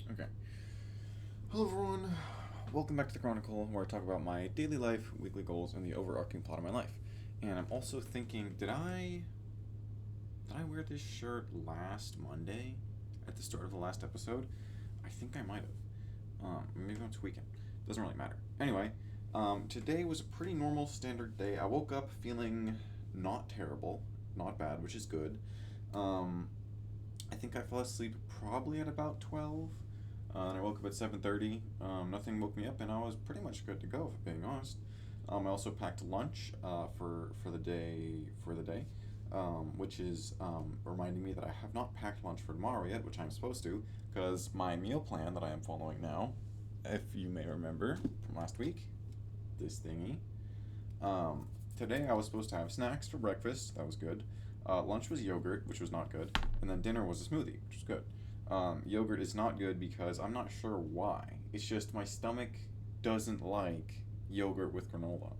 Okay. Hello, everyone. Welcome back to the Chronicle, where I talk about my daily life, weekly goals, and the overarching plot of my life. And I'm also thinking, did I wear this shirt last Monday at the start of the last episode? I think I might have. Maybe I'm tweaking. Doesn't really matter. Anyway, today was a pretty normal, standard day. I woke up feeling not terrible, not bad, which is good. Um, I think I fell asleep probably at about 12. And I woke up at 7:30. Nothing woke me up, and I was pretty much good to go, if I'm being honest. I also packed lunch for the day, which is reminding me that I have not packed lunch for tomorrow yet, which I'm supposed to, because my meal plan that I am following now, if you may remember from last week, this thingy. Today I was supposed to have snacks for breakfast. That was good. Lunch was yogurt, which was not good, and then dinner was a smoothie, which was good. Yogurt is not good because I'm not sure why. It's just my stomach doesn't like yogurt with granola.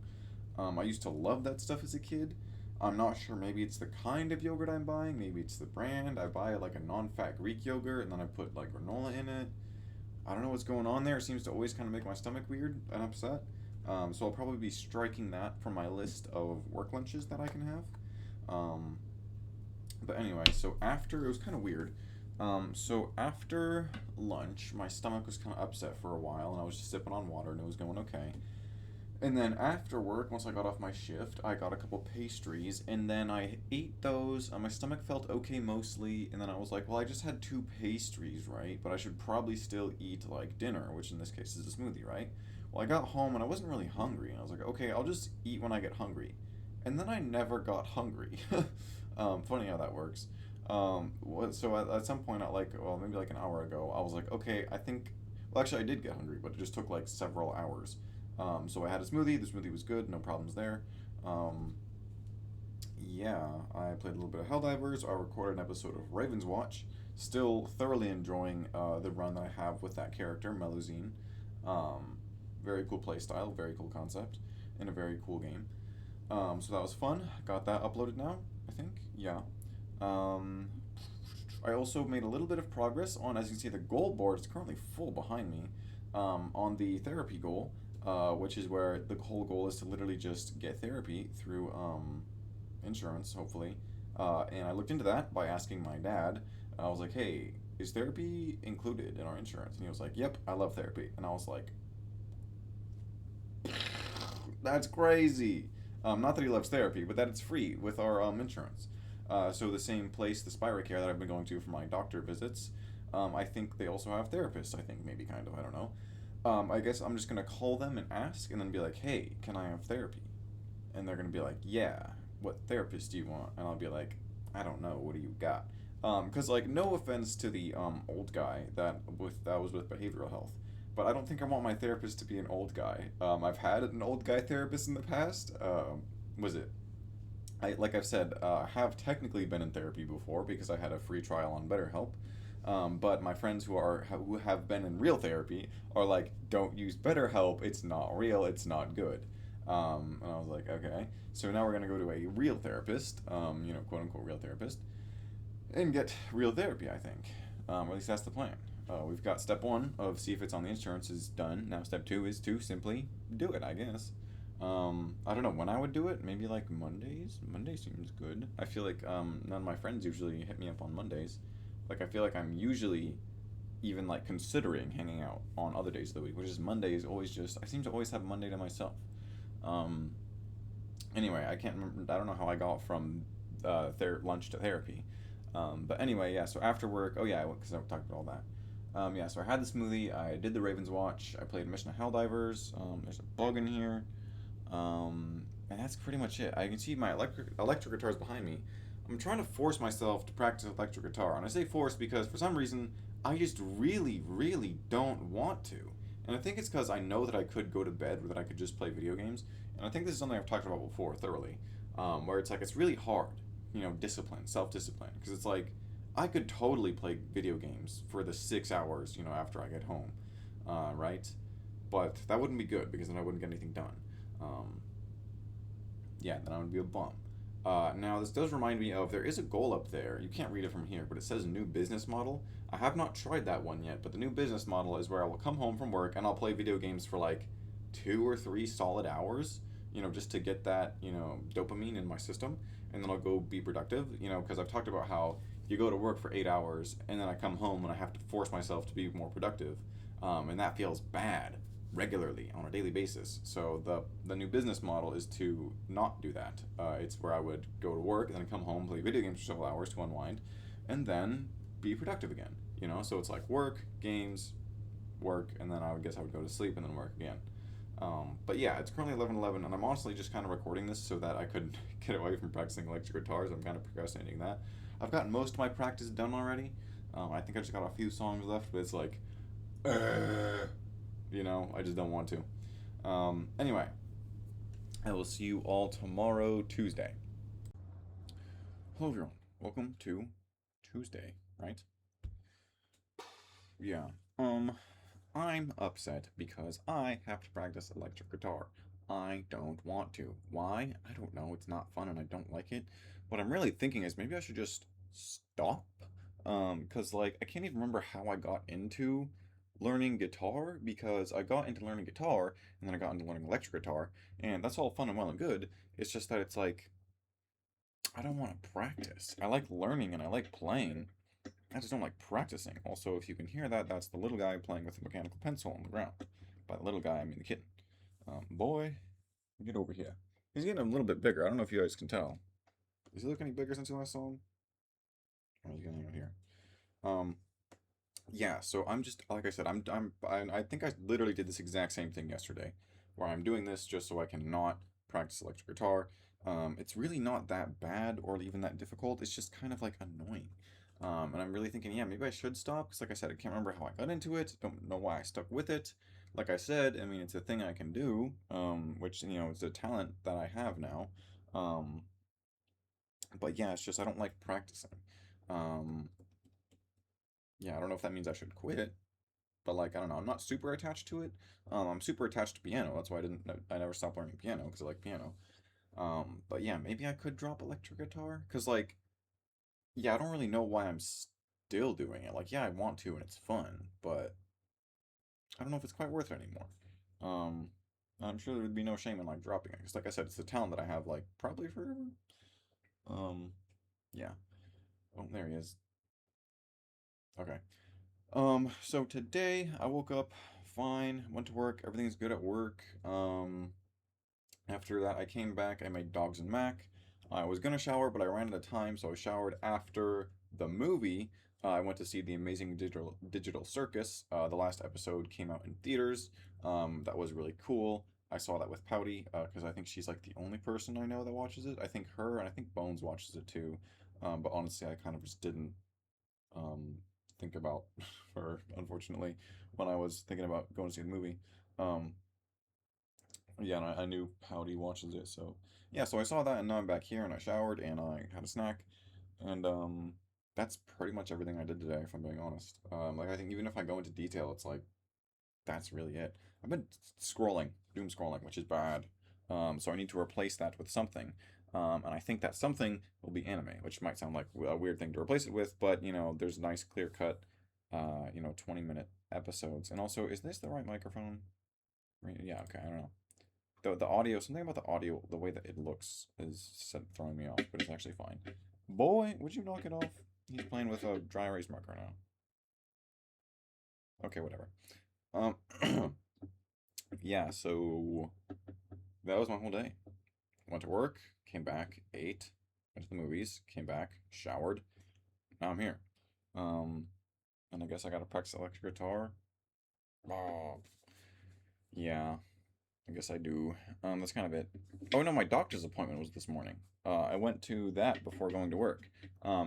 I used to love that stuff as a kid. I'm not sure. Maybe it's the kind of yogurt I'm buying. Maybe it's the brand. I buy like a non-fat Greek yogurt and then I put like granola in it. I don't know what's going on there. It seems to always kind of make my stomach weird and upset. So I'll probably be striking that from my list of work lunches that I can have. Um, but anyway, so after it was kind of weird. So after lunch, my stomach was kind of upset for a while, and I was just sipping on water, and it was going okay. And then after work, once I got off my shift, I got a couple pastries, and then I ate those. My stomach felt okay mostly, and then I was like, well, I just had two pastries, right? But I should probably still eat like dinner, which in this case is a smoothie, right? Well, I got home and I wasn't really hungry, and I was like, okay, I'll just eat when I get hungry. And then I never got hungry. Funny how that works. So at some point, well, maybe like an hour ago, I was like, okay, I think, well, actually, I did get hungry, but it just took like several hours. So I had a smoothie. The smoothie was good, no problems there. Um, yeah, I played a little bit of Helldivers. I recorded an episode of Raven's Watch. Still thoroughly enjoying the run that I have with that character, Melusine. Um, Very cool playstyle, very cool concept, and a very cool game. So that was fun. Got that uploaded now, I think. Yeah. Um, I also made a little bit of progress on, as you can see, the goal board is currently full behind me, on the therapy goal, which is where the whole goal is to literally just get therapy through insurance, hopefully. And I looked into that by asking my dad. I was like, hey, is therapy included in our insurance? And he was like, yep, I love therapy. And I was like, that's crazy. Not that he loves therapy, but that it's free with our insurance. So the same place, the Spiracare that I've been going to for my doctor visits, I think they also have therapists. I think maybe kind of. I don't know. I guess I'm just gonna call them and ask, and then be like, "Hey, can I have therapy?" And they're gonna be like, "Yeah. What therapist do you want?" And I'll be like, "I don't know. What do you got?" Cause like no offense to the old guy that was with behavioral health, but I don't think I want my therapist to be an old guy. I've had an old guy therapist in the past. Was it like I've said, have technically been in therapy before because I had a free trial on BetterHelp. But my friends who have been in real therapy are like, don't use BetterHelp. It's not real. It's not good. And I was like, okay. So now we're gonna go to a real therapist, quote unquote real therapist, and get real therapy. I think, or at least that's the plan. We've got step one of see if it's on the insurance is done. Now step two is to simply do it, I guess. I don't know when I would do it. Maybe like Mondays. Monday seems good. I feel like none of my friends usually hit me up on Mondays. Like I feel like I'm usually even like considering hanging out on other days of the week, which is Monday is always just I seem to always have Monday to myself. Um, anyway, I can't remember. I don't know how I got from lunch to therapy. But anyway, yeah. So after work, oh yeah, because I talked about all that. Yeah, so I had the smoothie. I did the Ravens Watch. I played Mission of Helldivers. There's a bug in here. And that's pretty much it. I can see my electric guitars behind me. I'm trying to force myself to practice electric guitar, and I say force because for some reason I just really, really don't want to. And I think it's because I know that I could go to bed or that I could just play video games. And I think this is something I've talked about before thoroughly, where it's like it's really hard, discipline, self-discipline, because it's like I could totally play video games for the 6 hours, after I get home, right? But that wouldn't be good because then I wouldn't get anything done. Um, yeah, then I would be a bum. Now, this does remind me of there is a goal up there. You can't read it from here, but it says new business model. I have not tried that one yet, but the new business model is where I will come home from work and I'll play video games for like 2 or 3 solid hours, just to get that, dopamine in my system. And then I'll go be productive, because I've talked about how you go to work for 8 hours and then I come home and I have to force myself to be more productive. And that feels bad regularly on a daily basis. So the new business model is to not do that. It's where I would go to work and then come home, play video games for several hours to unwind, and then be productive again. So it's like work, games, work, and then I would guess I would go to sleep and then work again. But yeah, it's currently 11:11, and I'm honestly just kind of recording this so that I could get away from practicing electric guitars. I'm kind of procrastinating that. I've gotten most of my practice done already. I think I just got a few songs left, but it's like, I just don't want to. Anyway, I will see you all tomorrow, Tuesday. Hello, everyone. Welcome to Tuesday, right? Yeah. Um, I'm upset because I have to practice electric guitar. I don't want to. Why? I don't know. It's not fun and I don't like it. What I'm really thinking is maybe I should just stop. Cause like I can't even remember how I got into learning guitar because I got into learning guitar and then I got into learning electric guitar, and that's all fun and well and good. It's just that it's like I don't want to practice. I like learning and I like playing. I just don't like practicing. Also, if you can hear that, that's the little guy playing with a mechanical pencil on the ground. By the little guy, I mean the kitten. Boy, get over here. He's getting a little bit bigger. I don't know if you guys can tell. Does he look any bigger since the last song? Or is he getting out here? Um, yeah. So I'm just like I said. I think I literally did this exact same thing yesterday, where I'm doing this just so I can not practice electric guitar. It's really not that bad or even that difficult. It's just kind of like annoying. And I'm really thinking, yeah, maybe I should stop because, like I said, I can't remember how I got into it. Don't know why I stuck with it. Like I said, I mean, it's a thing I can do, which it's a talent that I have now. Um, but yeah, it's just I don't like practicing. Um, yeah, I don't know if that means I should quit, but like I don't know, I'm not super attached to it. I'm super attached to piano. That's why I never stopped learning piano because I like piano. But yeah, maybe I could drop electric guitar because like yeah, I don't really know why I'm still doing it. Like, yeah, I want to and it's fun, but I don't know if it's quite worth it anymore. Um, I'm sure there would be no shame in like dropping it because, like I said, it's a talent that I have like probably forever. Um, yeah. Oh, there he is. Okay. So today I woke up fine, went to work, everything's good at work. After that, I came back, I made dogs and mac. I was gonna shower, but I ran out of time, so I showered after the movie. I went to see The Amazing Digital Circus. The last episode came out in theaters. That was really cool. I saw that with Pouty, because I think she's like the only person I know that watches it. I think her, and I think Bones watches it too. But honestly, I kind of just didn't um, think about her, unfortunately, when I was thinking about going to see the movie. Um, yeah, and I knew Pouty watches it, so yeah, so I saw that, and now I'm back here, and I showered, and I had a snack, and that's pretty much everything I did today, if I'm being honest. Like I think even if I go into detail, it's like that's really it. I've been scrolling, doom scrolling, which is bad. So I need to replace that with something. And I think that something will be anime, which might sound like a weird thing to replace it with, but there's nice clear cut, 20-minute episodes. And also, is this the right microphone? Yeah, okay, I don't know. The audio, something about the audio, the way that it looks is throwing me off, but it's actually fine. Boy, would you knock it off? He's playing with a dry erase marker now. Okay, whatever. Um, yeah, so that was my whole day. Went to work, came back, ate, went to the movies, came back, showered. Now I'm here. Um, and I guess I gotta practice electric guitar. Oh, yeah. I guess I do. That's kind of it. Oh no, my doctor's appointment was this morning. I went to that before going to work.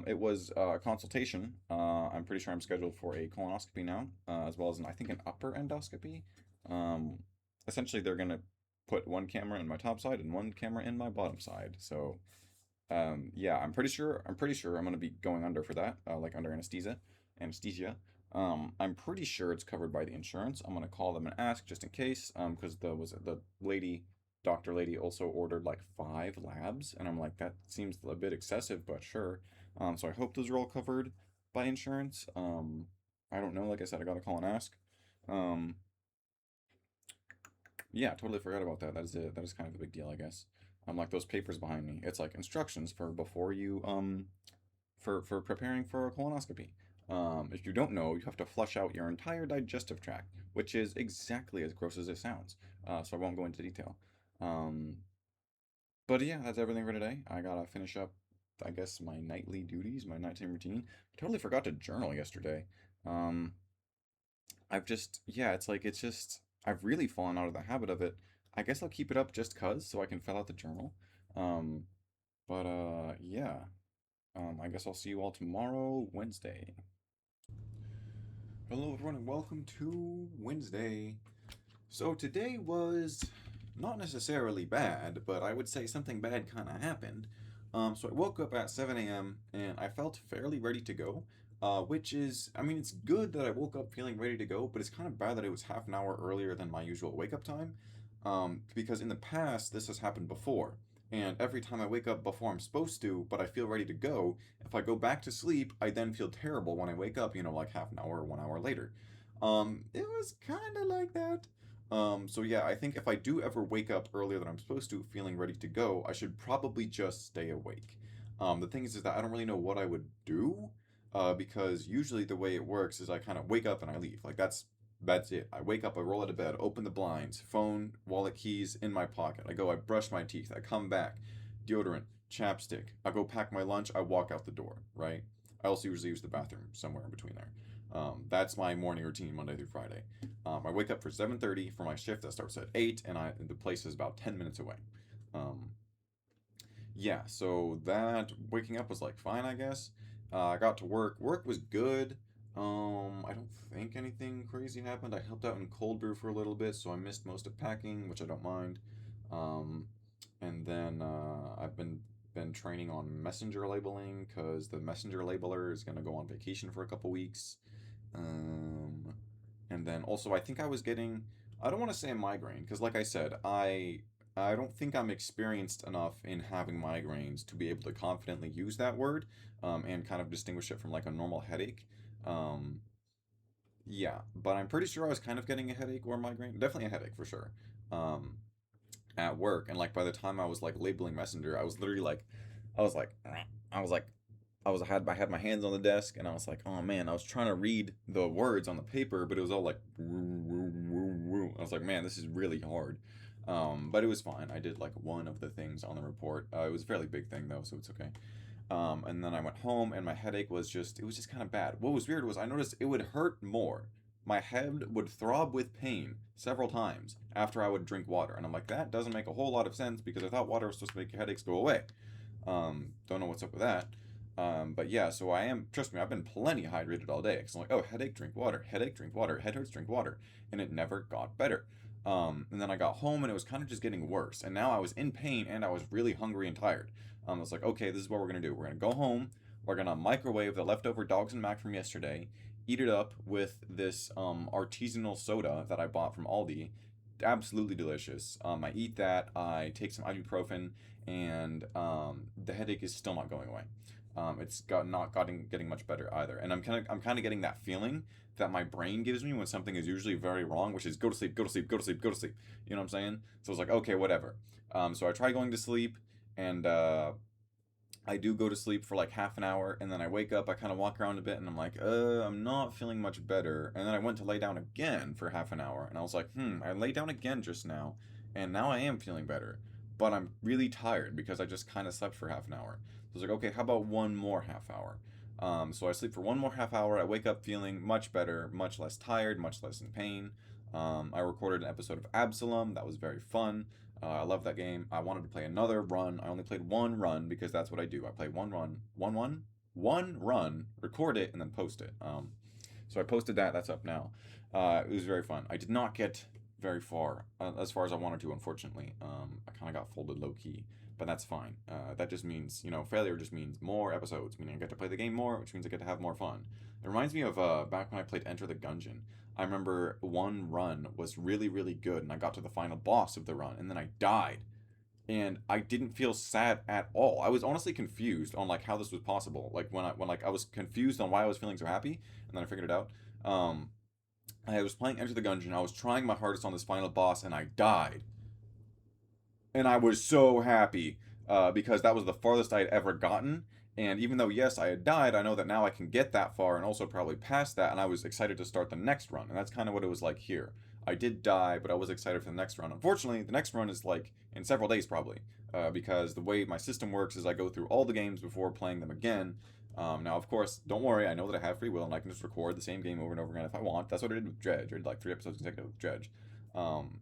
It was a consultation. I'm pretty sure I'm scheduled for a colonoscopy now, as well as I think an upper endoscopy. Um, Essentially, they're gonna put one camera in my top side and one camera in my bottom side. So yeah, I'm pretty sure. I'm pretty sure I'm gonna be going under for that, like under anesthesia. Anesthesia. I'm pretty sure it's covered by the insurance. I'm gonna call them and ask just in case. Because the lady doctor lady also ordered like 5 labs, and I'm like, that seems a bit excessive, but sure. So I hope those are all covered by insurance. I don't know. Like I said, I gotta call and ask. Um, yeah, totally forgot about that. That is kind of a big deal, I guess. Like those papers behind me. It's like instructions for before you for preparing for a colonoscopy. If you don't know, you have to flush out your entire digestive tract, which is exactly as gross as it sounds. So I won't go into detail. Um, but yeah, that's everything for today. I gotta finish up, I guess, my nightly duties, my nighttime routine. Totally forgot to journal yesterday. Um, yeah, it's just, I've really fallen out of the habit of it. I guess I'll keep it up just 'cause, so I can fill out the journal. Um, yeah. I guess I'll see you all tomorrow, Wednesday. Hello, everyone, and welcome to Wednesday. So today was not necessarily bad, but I would say something bad kind of happened. So I woke up at 7 a.m. and I felt fairly ready to go, which is, I mean, it's good that I woke up feeling ready to go, but it's kind of bad that it was half an hour earlier than my usual wake up time, because in the past this has happened before. And every time I wake up before I'm supposed to, but I feel ready to go, if I go back to sleep, I then feel terrible when I wake up, like half an hour or 1 hour later. It was kind of like that. So yeah, I think if I do ever wake up earlier than I'm supposed to, feeling ready to go, I should probably just stay awake. The thing is that I don't really know what I would do, because usually the way it works is I kind of wake up and I leave. Like that's it. I wake up, I roll out of bed, open the blinds, phone, wallet, keys in my pocket. I go, I brush my teeth, I come back, deodorant, chapstick. I go pack my lunch, I walk out the door, right? I also usually use the bathroom somewhere in between there. That's my morning routine Monday through Friday. I wake up for 7:30 for my shift that starts at 8, and the place is about 10 minutes away. Um, yeah, so that waking up was like fine, I guess. I got to work. Work was good. I don't think anything crazy happened. I helped out in cold brew for a little bit, so I missed most of packing, which I don't mind. Um, and then I've been training on messenger labeling because the messenger labeler is gonna go on vacation for a couple weeks. Um, and then also I think I was getting, I don't want to say a migraine because like I said, I don't think I'm experienced enough in having migraines to be able to confidently use that word, and kind of distinguish it from like a normal headache. Um, yeah, but I'm pretty sure I was kind of getting a headache or a migraine, definitely a headache for sure. Um, at work, and like by the time I was like labeling messenger, I was literally like, I was like, I was like, I had my hands on the desk, and I was like, oh man, I was trying to read the words on the paper, but it was all like, woo, woo, woo, woo. I was like, man, this is really hard. But it was fine. I did like one of the things on the report. It was a fairly big thing though, so it's okay. And then I went home, and my headache was it was just kind of bad. What was weird was I noticed it would hurt more. My head would throb with pain several times after I would drink water. And I'm like, that doesn't make a whole lot of sense because I thought water was supposed to make your headaches go away. Don't know what's up with that. But yeah, so trust me, I've been plenty hydrated all day. Because I'm like, oh, headache, drink water, head hurts, drink water. And it never got better. And then I got home and it was kind of just getting worse. And now I was in pain and I was really hungry and tired. I was like, okay, this is what we're gonna do. We're gonna go home. We're gonna microwave the leftover dogs and mac from yesterday, eat it up with this artisanal soda that I bought from Aldi. Absolutely delicious. I eat that. I take some ibuprofen, and the headache is still not going away. It's not getting much better either. And I'm kind of getting that feeling that my brain gives me when something is usually very wrong, which is go to sleep, go to sleep, go to sleep, go to sleep. You know what I'm saying? So it's like, okay, whatever. So I try going to sleep, and I do go to sleep for like half an hour, and then I wake up, I kind of walk around a bit, and I'm like, I'm not feeling much better. And then I went to lay down again for half an hour, and I was like, I laid down again just now, and now I am feeling better. But I'm really tired because I just kind of slept for half an hour. So I was like, okay, how about one more half hour? So I sleep for one more half hour. I wake up feeling much better, much less tired, much less in pain. I recorded an episode of Absalom. That was very fun. I love that game. I wanted to play another run. I only played one run because that's what I do. I play one run, record it, and then post it. So I posted that. That's up now. It was very fun. I did not get very far, as far as I wanted to, unfortunately. I kind of got folded low key, but that's fine. That just means, failure just means more episodes, meaning I get to play the game more, which means I get to have more fun. It reminds me of back when I played Enter the Gungeon. I remember one run was really, really good, and I got to the final boss of the run, and then I died. And I didn't feel sad at all. I was honestly confused on like how this was possible. Like when like I was confused on why I was feeling so happy, and then I figured it out. Um, I was playing Enter the Gungeon. I was trying my hardest on this final boss, and I died. And I was so happy because that was the farthest I had ever gotten. And even though, yes, I had died, I know that now I can get that far and also probably past that. And I was excited to start the next run. And that's kind of what it was like here. I did die, but I was excited for the next run. Unfortunately, the next run is like in several days probably because the way my system works is I go through all the games before playing them again. Now, of course, don't worry. I know that I have free will and I can just record the same game over and over again if I want. That's what I did with Dredge. I did like 3 episodes consecutive with Dredge. Um,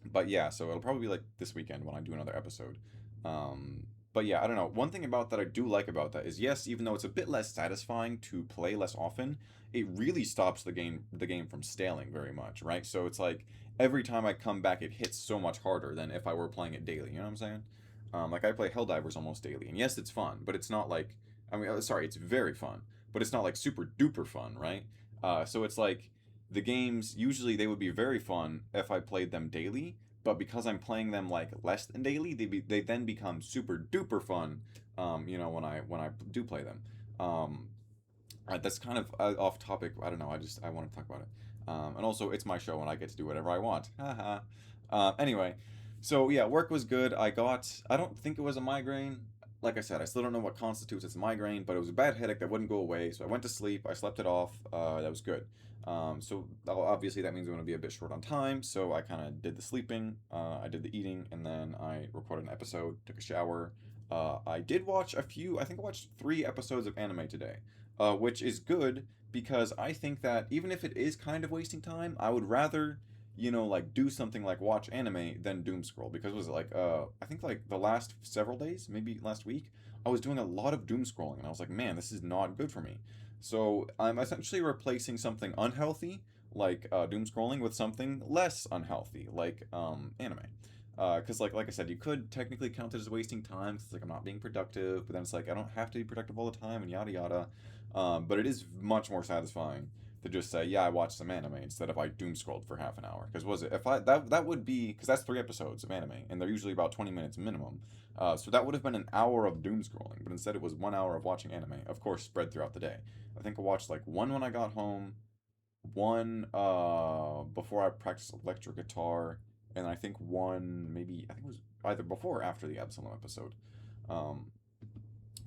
but yeah, so it'll probably be like this weekend when I do another episode. But yeah, I don't know. One thing about that I do like about that is yes, even though it's a bit less satisfying to play less often, it really stops the game from staling very much, right? So it's like every time I come back, it hits so much harder than if I were playing it daily. You know what I'm saying? Like I play Helldivers almost daily, and yes, it's fun, but it's not like I mean, sorry, it's very fun, but it's not like super duper fun, right? So it's like the games usually they would be very fun if I played them daily, but because I'm playing them like less than daily, they then become super duper fun. When I do play them. Um, that's kind of off topic. I don't know. I want to talk about it. And also, it's my show and I get to do whatever I want. Haha. Anyway, so yeah, work was good. I don't think it was a migraine. Like I said, I still don't know what constitutes as a migraine, but it was a bad headache that wouldn't go away. So I went to sleep. I slept it off. That was good. So obviously that means I'm going to be a bit short on time. So I kind of did the sleeping, I did the eating, and then I recorded an episode, took a shower. I did watch a few, I think I watched 3 episodes of anime today, which is good because I think that even if it is kind of wasting time, I would rather, like do something like watch anime than doom scroll. Because was it like, I think like the last several days, maybe last week, I was doing a lot of doom scrolling and I was like, man, this is not good for me. So I'm essentially replacing something unhealthy, like doom scrolling, with something less unhealthy, like anime. Because like I said, you could technically count it as wasting time. 'Cause it's like I'm not being productive, but then it's like I don't have to be productive all the time, and yada yada. But it is much more satisfying to just say, yeah, I watched some anime instead of I doom scrolled for half an hour. Because was it if I that would be because that's 3 episodes of anime, and they're usually about 20 minutes minimum. So that would have been an hour of doom scrolling, but instead it was 1 hour of watching anime, of course, spread throughout the day. I think I watched like one when I got home, one before I practiced electric guitar, and I think one maybe I think it was either before or after the Absalom episode. Um,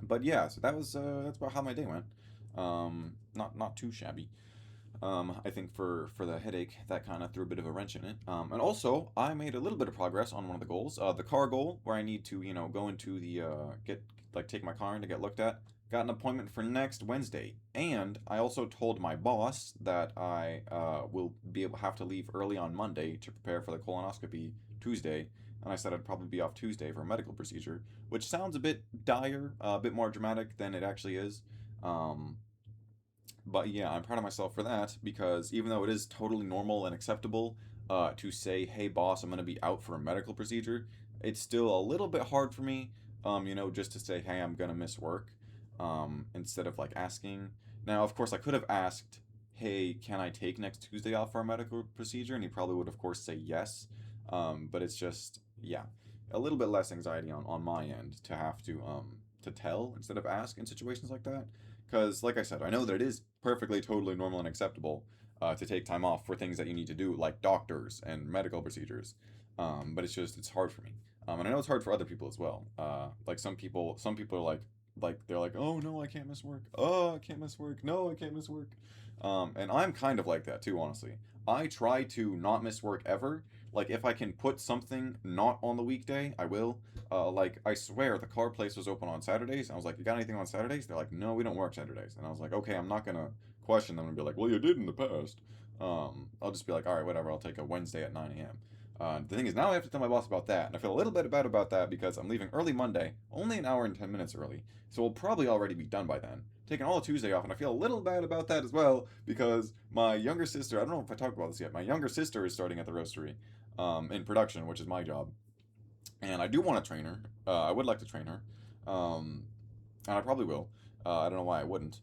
but yeah, so that's about how my day went. Not too shabby. I think for the headache, that kind of threw a bit of a wrench in it. And also, I made a little bit of progress on one of the goals, the car goal, where I need to, go into the get like take my car in to get looked at. Got an appointment for next Wednesday, and I also told my boss that I will be able have to leave early on Monday to prepare for the colonoscopy Tuesday. And I said I'd probably be off Tuesday for a medical procedure, which sounds a bit dire, a bit more dramatic than it actually is. Um, but yeah, I'm proud of myself for that because even though it is totally normal and acceptable to say, "Hey, boss, I'm going to be out for a medical procedure," it's still a little bit hard for me, just to say, "Hey, I'm going to miss work," instead of like asking. Now, of course, I could have asked, "Hey, can I take next Tuesday off for a medical procedure?" And he probably would, of course, say yes. But it's just, yeah, a little bit less anxiety on my end to have to tell instead of ask in situations like that. Because, like I said, I know that it is perfectly, totally normal and acceptable to take time off for things that you need to do, like doctors and medical procedures. But it's hard for me. And I know it's hard for other people as well. Like some people are like they're like, oh no, I can't miss work. Oh, I can't miss work. No, I can't miss work. And I'm kind of like that too, honestly. I try to not miss work ever. Like if I can put something not on the weekday, I will. Like I swear the car place was open on Saturdays. I was like, "You got anything on Saturdays?" They're like, "No, we don't work Saturdays." And I was like, "Okay, I'm not gonna question them and be like, well, you did in the past." I'll just be like, "All right, whatever. I'll take a Wednesday at 9 a.m." The thing is, now I have to tell my boss about that, and I feel a little bit bad about that because I'm leaving early Monday, only an hour and 10 minutes early, so we'll probably already be done by then. Taking all of Tuesday off, and I feel a little bad about that as well because my younger sister, I don't know if I talked about this yet, my younger sister is starting at the roastery in production, which is my job. And I do want to train her. I would like to train her. And I probably will. I don't know why I wouldn't.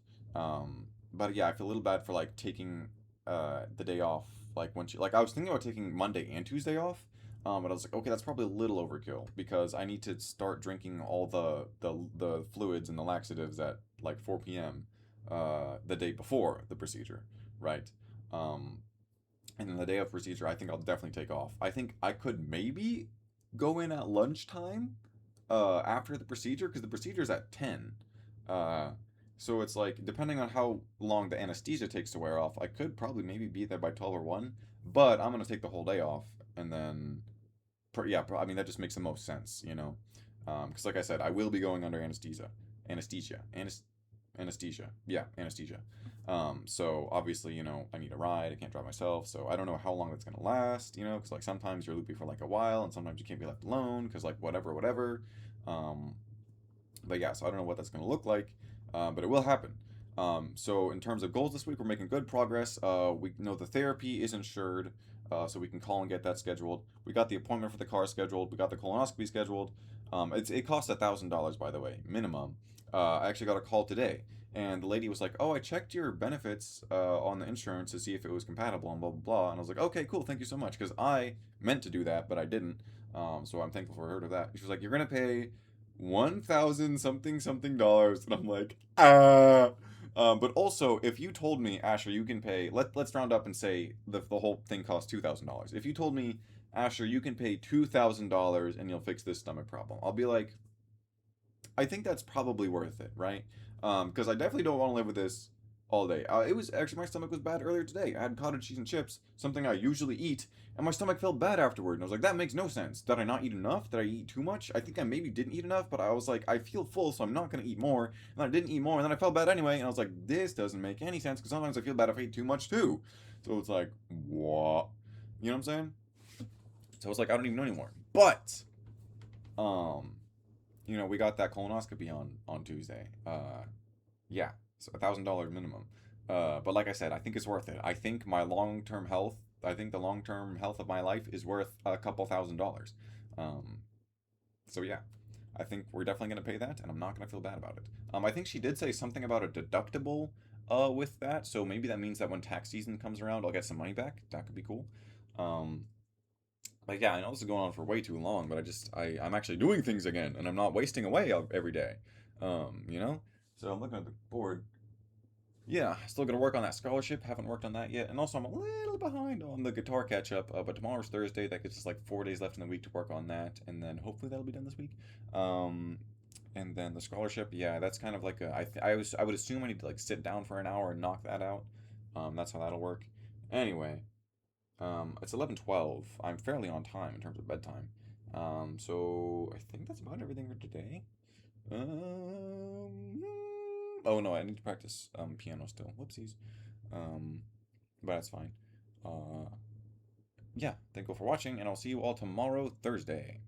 but yeah, I feel a little bad for like taking the day off. Like when she like I was thinking about taking Monday and Tuesday off. But I was like, okay, that's probably a little overkill because I need to start drinking all the fluids and the laxatives at like 4 p.m. The day before the procedure, right? Um, and then the day of procedure, I think I'll definitely take off. I think I could maybe go in at lunchtime after the procedure because the procedure is at 10. Uh, so it's like, depending on how long the anesthesia takes to wear off, I could probably maybe be there by 12 or 1, but I'm going to take the whole day off. And then, yeah, I mean, that just makes the most sense, you know? Because, like I said, I will be going under anesthesia. Anesthesia. Anesthesia. Yeah, anesthesia. So obviously, you know, I need a ride. I can't drive myself. So I don't know how long that's gonna last, you know, because like sometimes you're loopy for like a while, and sometimes you can't be left alone because like whatever, whatever. Um, but yeah, so I don't know what that's gonna look like, but it will happen. So in terms of goals this week, we're making good progress. We know the therapy is insured, so we can call and get that scheduled. We got the appointment for the car scheduled. We got the colonoscopy scheduled. It costs $1,000 by the way, minimum. I actually got a call today, and the lady was like, "Oh, I checked your benefits on the insurance to see if it was compatible and blah blah blah." And I was like, "Okay, cool, thank you so much," because I meant to do that, but I didn't. So I'm thankful for her to that. She was like, "You're gonna pay 1,000 something something dollars," and I'm like, ah. But also, if you told me, Asher, you can pay. Let's round up and say the whole thing costs $2,000. If you told me, Asher, you can pay $2,000 and you'll fix this stomach problem, I'll be like, I think that's probably worth it, right? Because I definitely don't want to live with this all day. It was actually my stomach was bad earlier today. I had cottage cheese and chips, something I usually eat, and my stomach felt bad afterward. And I was like, that makes no sense. Did I not eat enough? Did I eat too much? I think I maybe didn't eat enough, but I was like, I feel full, so I'm not gonna eat more. And I didn't eat more, and then I felt bad anyway. And I was like, this doesn't make any sense because sometimes I feel bad if I eat too much too. So it's like, what? You know what I'm saying? So it's like I don't even know anymore. But um, you know, we got that colonoscopy on Tuesday. Yeah, so $1,000 minimum. But like I said, I think it's worth it. I think my long term health. I think the long term health of my life is worth a couple $1,000s. Um, so yeah, I think we're definitely gonna pay that, and I'm not gonna feel bad about it. I think she did say something about a deductible. With that, so maybe that means that when tax season comes around, I'll get some money back. That could be cool. Um, like yeah, I know this is going on for way too long, but I'm actually doing things again, and I'm not wasting away every day. You know. So I'm looking at the board. Yeah, still gonna work on that scholarship. Haven't worked on that yet, and also I'm a little behind on the guitar catch up. But tomorrow's Thursday. That gives us like 4 days left in the week to work on that, and then hopefully that'll be done this week. Um, and then the scholarship, yeah, that's kind of like I would assume I need to like sit down for an hour and knock that out. That's how that'll work. Anyway, it's 11:12. I'm fairly on time in terms of bedtime. So I think that's about everything for today. Um, oh no, I need to practice piano still. Whoopsies. Um, but that's fine. Uh, yeah, thank you for watching, and I'll see you all tomorrow, Thursday.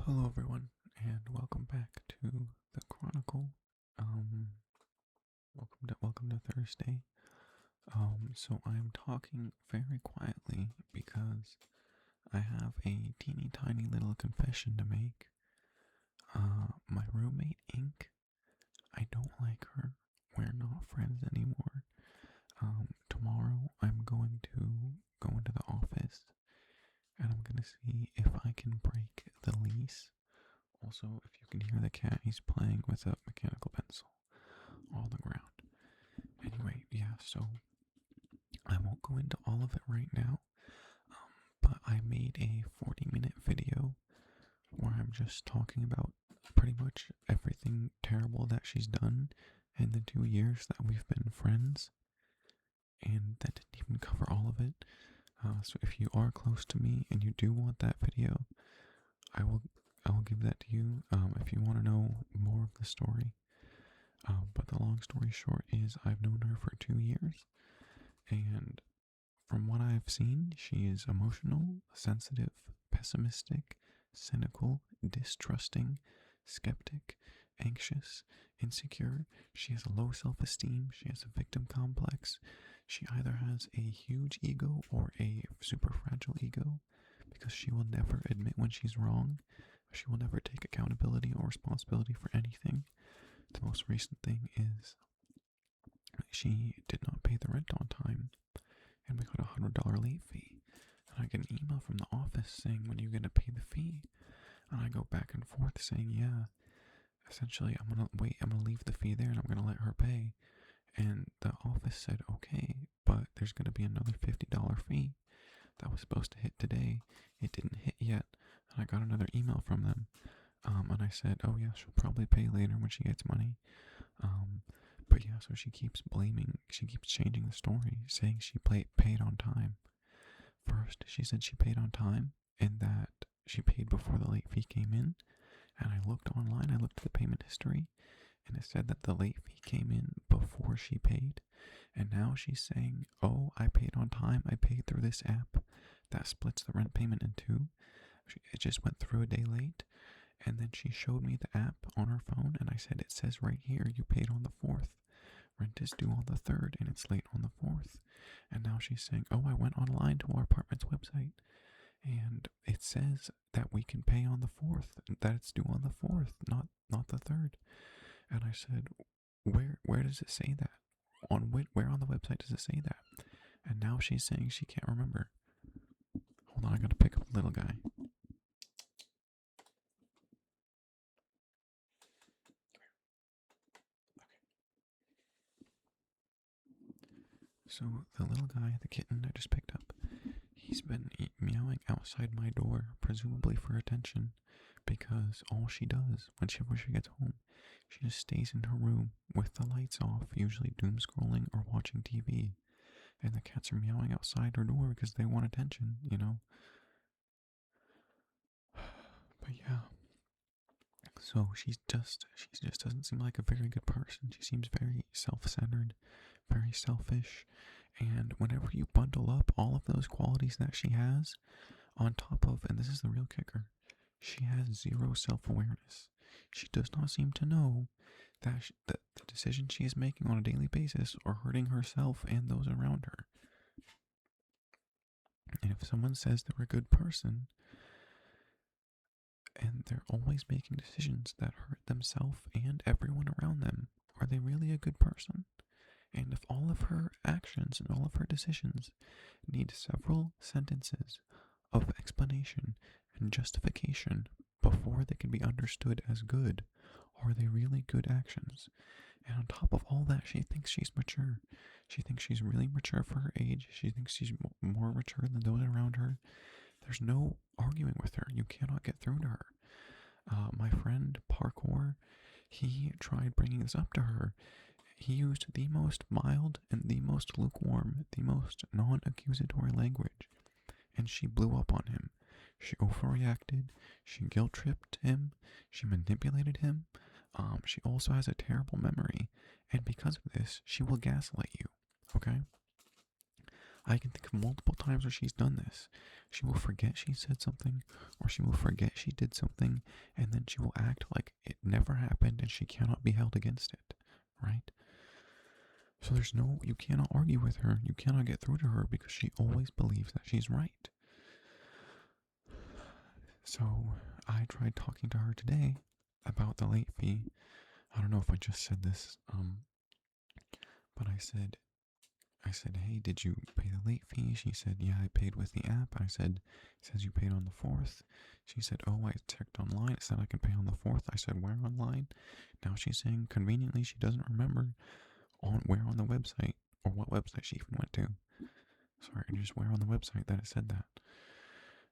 Hello, everyone, and welcome back to the Chronicle. Um, welcome to Thursday. So I am talking very quietly because I have a teeny tiny little confession to make. My roommate Ink, I don't like her. We're not friends anymore. Tomorrow I'm going to go into the office and I'm gonna see if I can break the lease. Also, if you can hear the cat, he's playing with a mechanical pencil on the ground. Anyway, yeah, so I won't go into all of it right now, but I made a 40-minute video where I'm just talking about pretty much everything terrible that she's done in the 2 years that we've been friends, and that didn't even cover all of it. So if you are close to me and you do want that video, I will give that to you if you want to know more of the story. But the long story short is I've known her for 2 years, and from what I've seen, she is emotional, sensitive, pessimistic, cynical, distrusting, skeptic, anxious, insecure. She has a low self-esteem. She has a victim complex. She either has a huge ego or a super fragile ego because she will never admit when she's wrong. She will never take accountability or responsibility for anything. the most recent thing is she did not pay the rent on time, and we got $100 late fee. And I get an email from the office saying, when are you going to pay the fee? And I go back and forth saying, yeah, essentially, I'm going to wait, I'm going to leave the fee there and I'm going to let her pay. And the office said, okay, but there's going to be another $50 fee that was supposed to hit today. It didn't hit yet. And I got another email from them. And I said, oh yeah, she'll probably pay later when she gets money. But yeah, so she keeps changing the story, saying she paid on time. First, she said she paid on time and that she paid before the late fee came in. And I looked online, I looked at the payment history, and it said that the late fee came in before she paid. And now she's saying, oh, I paid on time, I paid through this app that splits the rent payment in two. It just went through a day late. And then she showed me the app on her phone, and I said, it says right here you paid on the 4th. Rent is due on the 3rd, and it's late on the 4th. And now she's saying, oh, I went online to our apartment's website, and it says that we can pay on the 4th, that it's due on the 4th, not the 3rd. And I said, where does it say that? Where on the website does it say that? And now she's saying she can't remember. Hold on, I gotta pick up the little guy. So the little guy, the kitten I just picked up, he's been meowing outside my door, presumably for attention, because all she does whenever she gets home, she just stays in her room with the lights off, usually doom scrolling or watching TV. And the cats are meowing outside her door because they want attention, you know? But yeah. So she just doesn't seem like a very good person. She seems very self-centered, very selfish. And whenever you bundle up all of those qualities that she has, on top of, and this is the real kicker, she has zero self-awareness. She does not seem to know that the decisions she is making on a daily basis are hurting herself and those around her. And if someone says they're a good person, and they're always making decisions that hurt themselves and everyone around them, are they really a good person? And if all of her actions and all of her decisions need several sentences of explanation and justification before they can be understood as good, are they really good actions? And on top of all that, she thinks she's mature. She thinks she's really mature for her age. She thinks she's more mature than those around her. There's no arguing with her. You cannot get through to her. My friend Parkour, he tried bringing this up to her. He used the most mild and the most lukewarm, the most non-accusatory language, and she blew up on him. She overreacted. She guilt-tripped him. She manipulated him. She also has a terrible memory, and because of this, she will gaslight you. Okay? I can think of multiple times where she's done this. She will forget she said something, or she will forget she did something, and then she will act like it never happened and she cannot be held against it, right? So you cannot argue with her, you cannot get through to her because she always believes that she's right. So I tried talking to her today about the late fee. I don't know if I just said this, but I said, hey, did you pay the late fee? She said, yeah, I paid with the app. I said, it says you paid on the 4th. She said, oh, I checked online. It said I can pay on the 4th. I said, where online? Now she's saying conveniently she doesn't remember where on the website or what website she even went to. Sorry, just where on the website that it said that.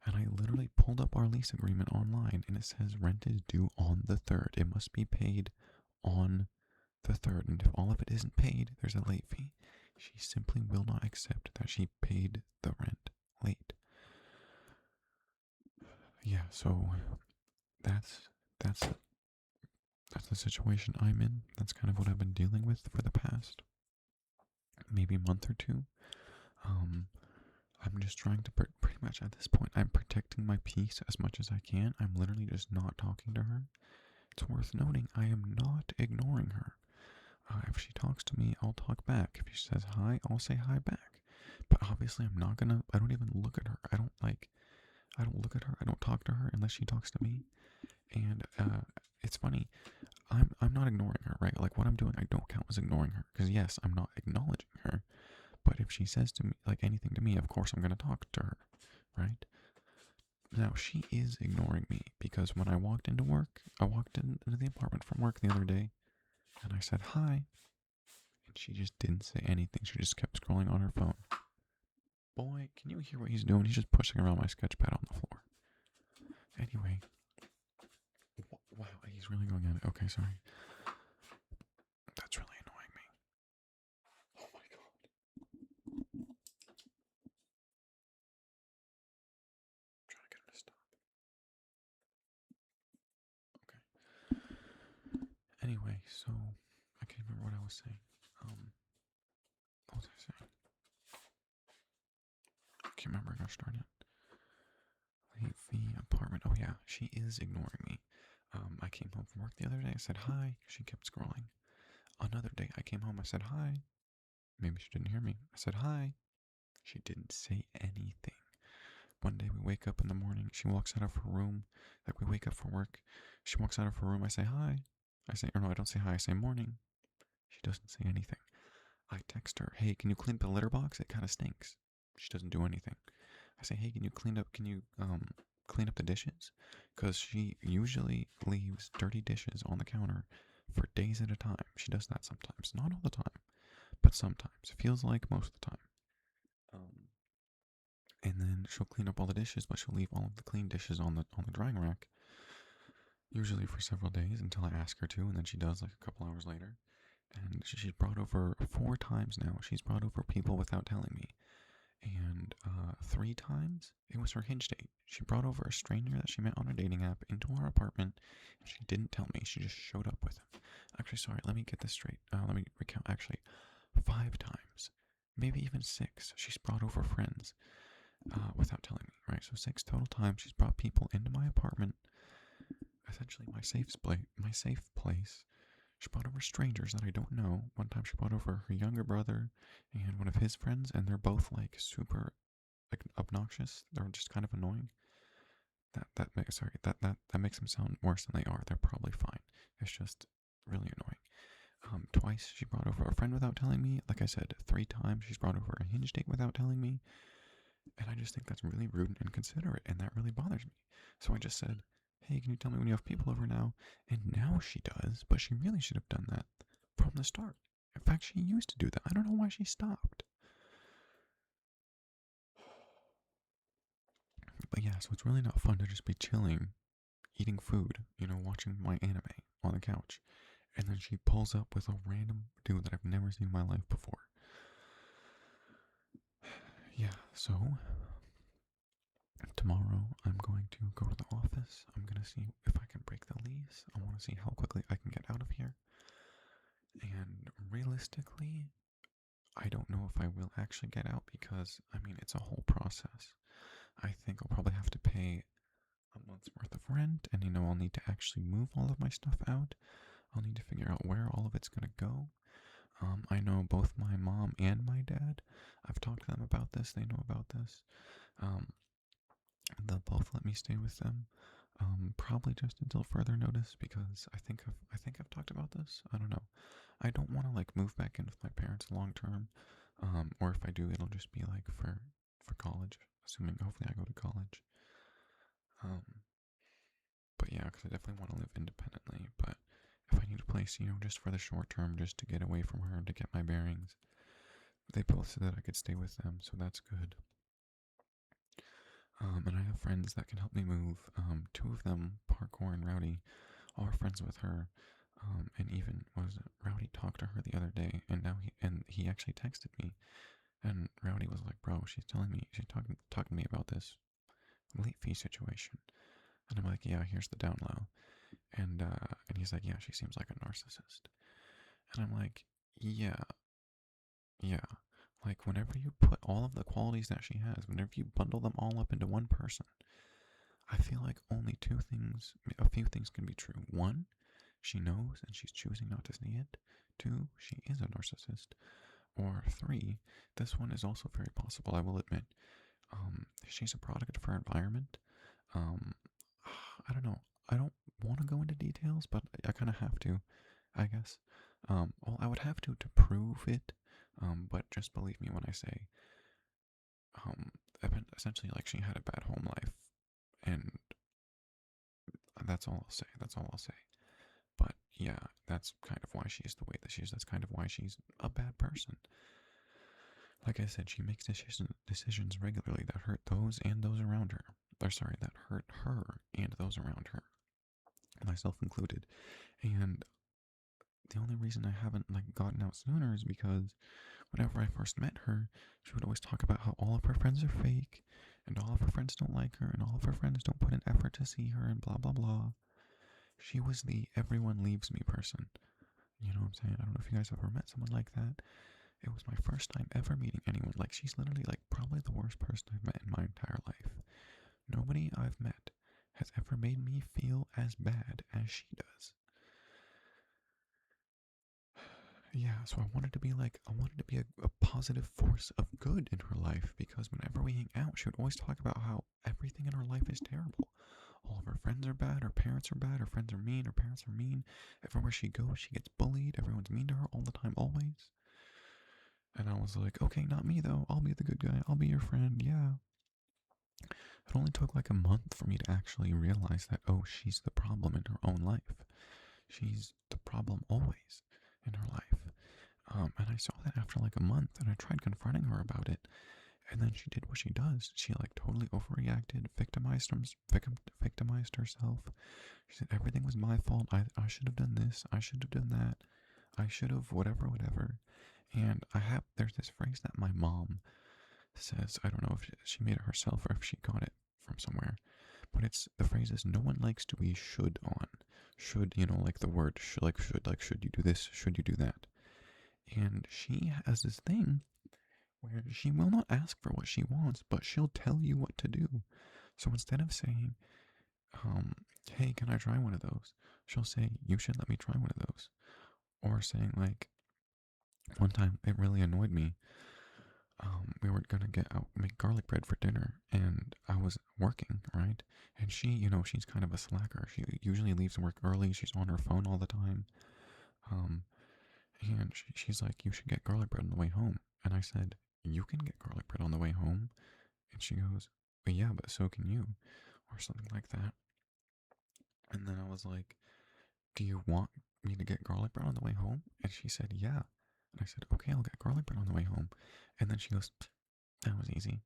And I literally pulled up our lease agreement online and it says rent is due on the 3rd. It must be paid on the 3rd. And if all of it isn't paid, there's a late fee. She simply will not accept that she paid the rent late. Yeah, so that's the situation I'm in. That's kind of what I've been dealing with for the past maybe month or two. I'm just trying to pretty much at this point, I'm protecting my peace as much as I can. I'm literally just not talking to her. It's worth noting I am not ignoring her. If she talks to me, I'll talk back. If she says hi, I'll say hi back. But obviously I don't even look at her. I don't look at her. I don't talk to her unless she talks to me. And it's funny. I'm not ignoring her, right? Like what I'm doing, I don't count as ignoring her because yes, I'm not acknowledging her. But if she says to me like anything to me, of course I'm gonna talk to her, right? Now she is ignoring me because when I walked into work, I walked into the apartment from work the other day, and I said hi, and she just didn't say anything. She just kept scrolling on her phone. Boy, can you hear what he's doing? He's just pushing around my sketch pad on the floor. Anyway, wow, he's really going at it. Okay, sorry. That's really annoying me. Oh my god. I'm trying to get him to stop. Okay. Anyway, so I can't remember what I was saying. What was I saying? I can't remember. I got started. Leave the apartment. Oh yeah, she is ignoring me. I came home from work the other day. I said hi. She kept scrolling. Another day, I came home. I said hi. Maybe she didn't hear me. I said hi. She didn't say anything. One day we wake up in the morning. She walks out of her room. Like we wake up for work. She walks out of her room. I say hi. I say, or no, I don't say hi. I say morning. She doesn't say anything. I text her, hey, can you clean up the litter box? It kind of stinks. She doesn't do anything. I say, hey, can you clean up the dishes? Because she usually leaves dirty dishes on the counter for days at a time. She does that sometimes, not all the time, but sometimes. It feels like most of the time. And then she'll clean up all the dishes, but she'll leave all of the clean dishes on the drying rack, usually for several days until I ask her to, and then she does like a couple hours later. And she's brought over 4 times now. She's brought over people without telling me. And 3 times it was her hinge date. She brought over a stranger that she met on a dating app into our apartment. And she didn't tell me. She just showed up with him. Actually, sorry, let me get this straight. Let me recount. Actually, 5 times, maybe even 6. She's brought over friends without telling me. Right, so 6 total times she's brought people into my apartment. Essentially, my safe place. She brought over strangers that I don't know. One time she brought over her younger brother and one of his friends, and they're both like super like obnoxious. They're just kind of annoying. That makes them sound worse than they are. They're probably fine. It's just really annoying. Twice she brought over a friend without telling me. Like I said, 3 times she's brought over a hinge date without telling me. And I just think that's really rude and inconsiderate, and that really bothers me. So I just said, hey, can you tell me when you have people over now? And now she does, but she really should have done that from the start. In fact, she used to do that. I don't know why she stopped. But yeah, so it's really not fun to just be chilling, eating food, watching my anime on the couch. And then she pulls up with a random dude that I've never seen in my life before. Yeah, so tomorrow I'm going to go to the office. I'm going to see if I can break the lease. I want to see how quickly I can get out of here. And realistically, I don't know if I will actually get out because, I mean, it's a whole process. I think I'll probably have to pay a month's worth of rent, and I'll need to actually move all of my stuff out. I'll need to figure out where all of it's going to go. I know both my mom and my dad. I've talked to them about this. They know about this. Um, they'll both let me stay with them. Probably just until further notice because I think I've talked about this. I don't know. I don't want to like move back in with my parents long term. Or if I do, it'll just be like for college, assuming hopefully I go to college. Um, but yeah, because I definitely want to live independently. But if I need a place, just for the short term, just to get away from her, to get my bearings, they both said that I could stay with them, so that's good. And I have friends that can help me move. 2 of them, Parkour and Rowdy, are friends with her. And even Rowdy talked to her the other day, and he actually texted me, and Rowdy was like, "Bro, she's talking to me about this late fee situation," and I'm like, "Yeah, here's the down low," and he's like, "Yeah, she seems like a narcissist," and I'm like, "Yeah, yeah." Like, whenever you put all of the qualities that she has, whenever you bundle them all up into one person, I feel like only a few things can be true. One, she knows and she's choosing not to see it. 2, she is a narcissist. Or 3, this one is also very possible, I will admit. She's a product of her environment. Um, I don't know. I don't want to go into details, but I kind of have to, I guess. Well, I would have to prove it, but just believe me when I say, um, essentially, like, she had a bad home life, and that's all I'll say. That's all I'll say. But yeah, that's kind of why she's the way that she is. That's kind of why she's a bad person. Like I said, she makes decisions regularly that hurt those and those around her. Or sorry, that hurt her and those around her, myself included. And the only reason I haven't like gotten out sooner is because whenever I first met her, she would always talk about how all of her friends are fake, and all of her friends don't like her, and all of her friends don't put in effort to see her, and blah blah blah. She was the everyone leaves me person. You know what I'm saying? I don't know if you guys have ever met someone like that. It was my first time ever meeting anyone. Like, she's literally like probably the worst person I've met in my entire life. Nobody I've met has ever made me feel as bad as she does. Yeah, so I wanted to be a positive force of good in her life, because whenever we hang out, she would always talk about how everything in her life is terrible. All of her friends are bad, her parents are bad, her friends are mean, her parents are mean. Everywhere she goes, she gets bullied, everyone's mean to her all the time, always. And I was like, okay, not me though, I'll be the good guy, I'll be your friend, yeah. It only took like a month for me to actually realize that, oh, she's the problem in her own life. She's the problem always in her life. And I saw that after like a month, and I tried confronting her about it, and then she did what she does. She like totally overreacted, victimized herself. She said everything was my fault. I should have done this. I should have done that. I should have whatever. And there's this phrase that my mom says. I don't know if she made it herself or if she got it from somewhere, but the phrase is, no one likes to be should on. Should, like the word should you do this? Should you do that? And she has this thing where she will not ask for what she wants, but she'll tell you what to do. So instead of saying, hey, can I try one of those? She'll say, you should let me try one of those. Or saying, like, one time it really annoyed me. We were gonna make garlic bread for dinner, and I was working, right? And she, she's kind of a slacker. She usually leaves work early. She's on her phone all the time. Um, and she's like, you should get garlic bread on the way home. And I said, you can get garlic bread on the way home. And she goes, well, yeah, but so can you, or something like that. And then I was like, do you want me to get garlic bread on the way home? And she said, yeah. And I said, okay, I'll get garlic bread on the way home. And then she goes, that was easy.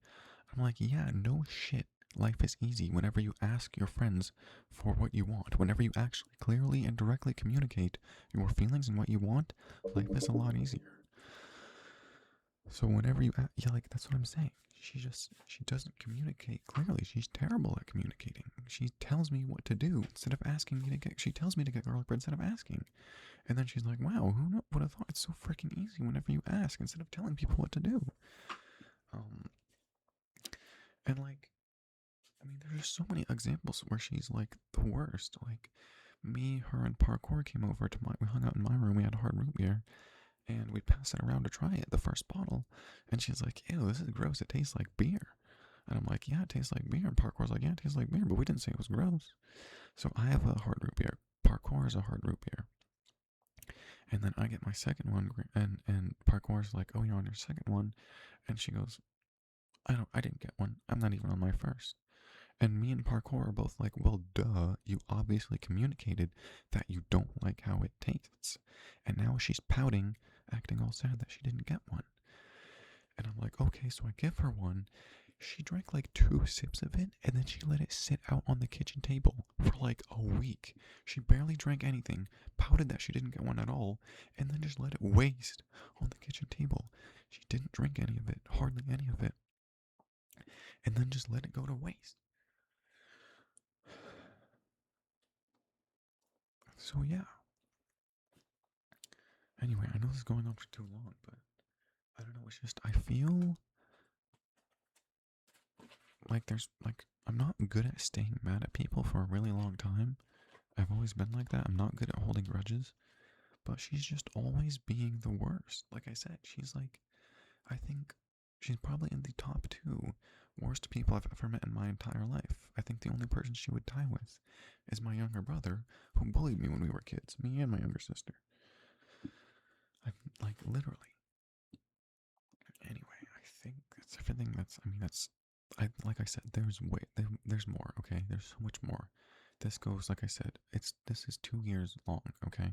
I'm like, yeah, no shit. Life is easy whenever you ask your friends for what you want. Whenever you actually clearly and directly communicate your feelings and what you want, life is a lot easier. So whenever yeah, like, that's what I'm saying. She doesn't communicate clearly. She's terrible at communicating. She tells me what to do instead of asking me she tells me to get garlic bread instead of asking. And then she's like, wow, who would have thought it's so freaking easy whenever you ask instead of telling people what to do. And like, I mean, there's just so many examples where she's like the worst. Like, her and Parkour came over we hung out in my room, we had hard root beer, and we passed it around to try it, the first bottle. And she's like, ew, this is gross, it tastes like beer. And I'm like, yeah, it tastes like beer. And Parkour's like, yeah, it tastes like beer, but we didn't say it was gross. So I have a hard root beer. Parkour is a hard root beer. And then I get my second one, and Parkour's like, oh, you're on your second one. And she goes, I didn't get one. I'm not even on my first. And me and Parkour are both like, well, duh, you obviously communicated that you don't like how it tastes. And now she's pouting, acting all sad that she didn't get one. And I'm like, okay, so I give her one. She drank like 2 sips of it, and then she let it sit out on the kitchen table for like a week. She barely drank anything, pouted that she didn't get one at all, and then just let it waste on the kitchen table. She didn't drink any of it, hardly any of it, and then just let it go to waste. So yeah. Anyway, I know this is going on for too long, but I don't know, it's just, I feel like I'm not good at staying mad at people for a really long time. I've always been like that. I'm not good at holding grudges, but she's just always being the worst. Like I said, she's like, I think she's probably in the top 2 Worst people I've ever met in my entire life. I think the only person she would tie with is my younger brother, who bullied me when we were kids, me and my younger sister. I, like, literally. Anyway, I think that's everything. Like I said, there's more. Okay, there's so much more. This goes, like I said, this is 2 years long. Okay,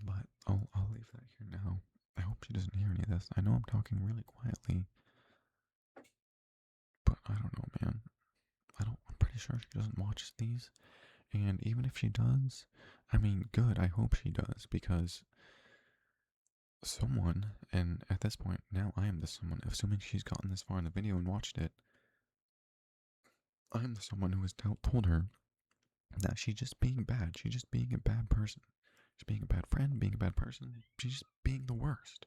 but I'll leave that here now. I hope she doesn't hear any of this. I know I'm talking really quietly, but I don't know, man. I'm pretty sure she doesn't watch these, and even if she does, I mean, good. I hope she does because someone, and at this point now I am the someone. Assuming she's gotten this far in the video and watched it, I'm the someone who has told her that she's just being bad. She's just being a bad person. She's being a bad friend, being a bad person. She's just being the worst.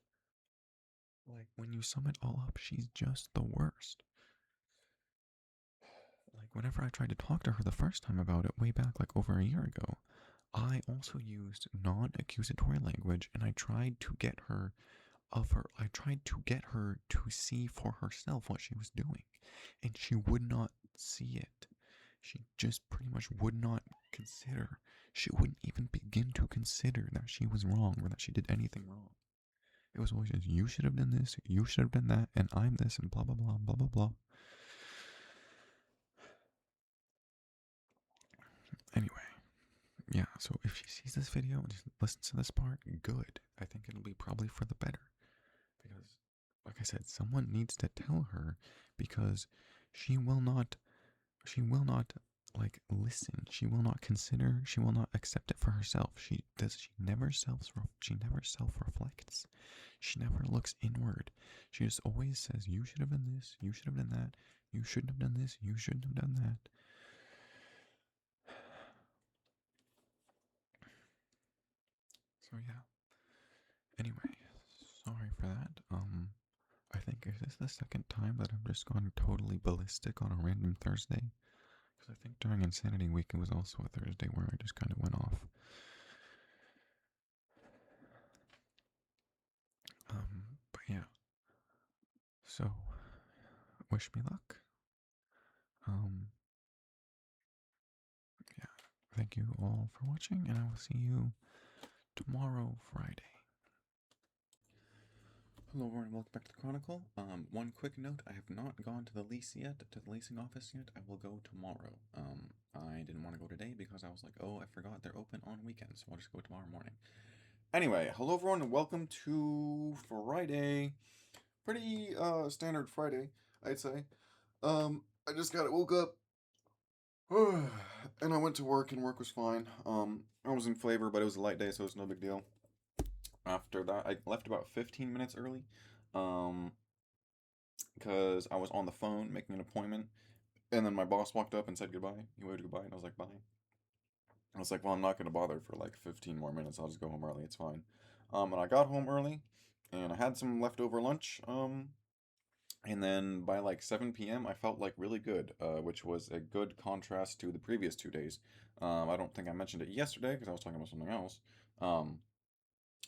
Like, when you sum it all up, she's just the worst. Like, whenever I tried to talk to her the first time about it, way back like over a year ago, I also used non-accusatory language, and I tried to get her to see for herself what she was doing, and she would not see it. She just pretty much would not consider. She wouldn't even begin to consider that she was wrong or that she did anything wrong. It was always just, you should have done this, you should have done that, and I'm this, and blah blah blah blah blah blah. Anyway, yeah, so if she sees this video and just listens to this part, good. I think it'll be probably for the better. Because, like I said, someone needs to tell her, because she will not like listen. She will not consider. She will not accept it for herself. She never self reflects. She never looks inward. She just always says, you should have done this, you should have done that, you shouldn't have done this, you shouldn't have done that. So yeah. Anyway, sorry for that. I think, is this the second time that I've just gone totally ballistic on a random Thursday? Because I think during Insanity Week it was also a Thursday where I just kind of went off. But yeah. So, wish me luck. Um, yeah. Thank you all for watching, and I will see you tomorrow, Friday. Hello everyone, welcome back to the Chronicle. One quick note, I have not gone to the leasing office yet. I will go tomorrow. I didn't want to go today because I was like, oh, I forgot they're open on weekends, so I'll just go tomorrow morning. Anyway, hello everyone and welcome to Friday. Pretty, standard Friday, I'd say. I just woke up, and I went to work, and work was fine. I was in flavor, but it was a light day, so it's no big deal. After that, I left about 15 minutes early. Um, because I was on the phone making an appointment, and then my boss walked up and said goodbye. He waved goodbye, and I was like, bye. I was like, well, I'm not gonna bother for like 15 more minutes. I'll just go home early. It's fine. And I got home early, and I had some leftover lunch. And then by like 7 p.m., I felt like really good, which was a good contrast to the previous 2 days. I don't think I mentioned it yesterday because I was talking about something else. Um,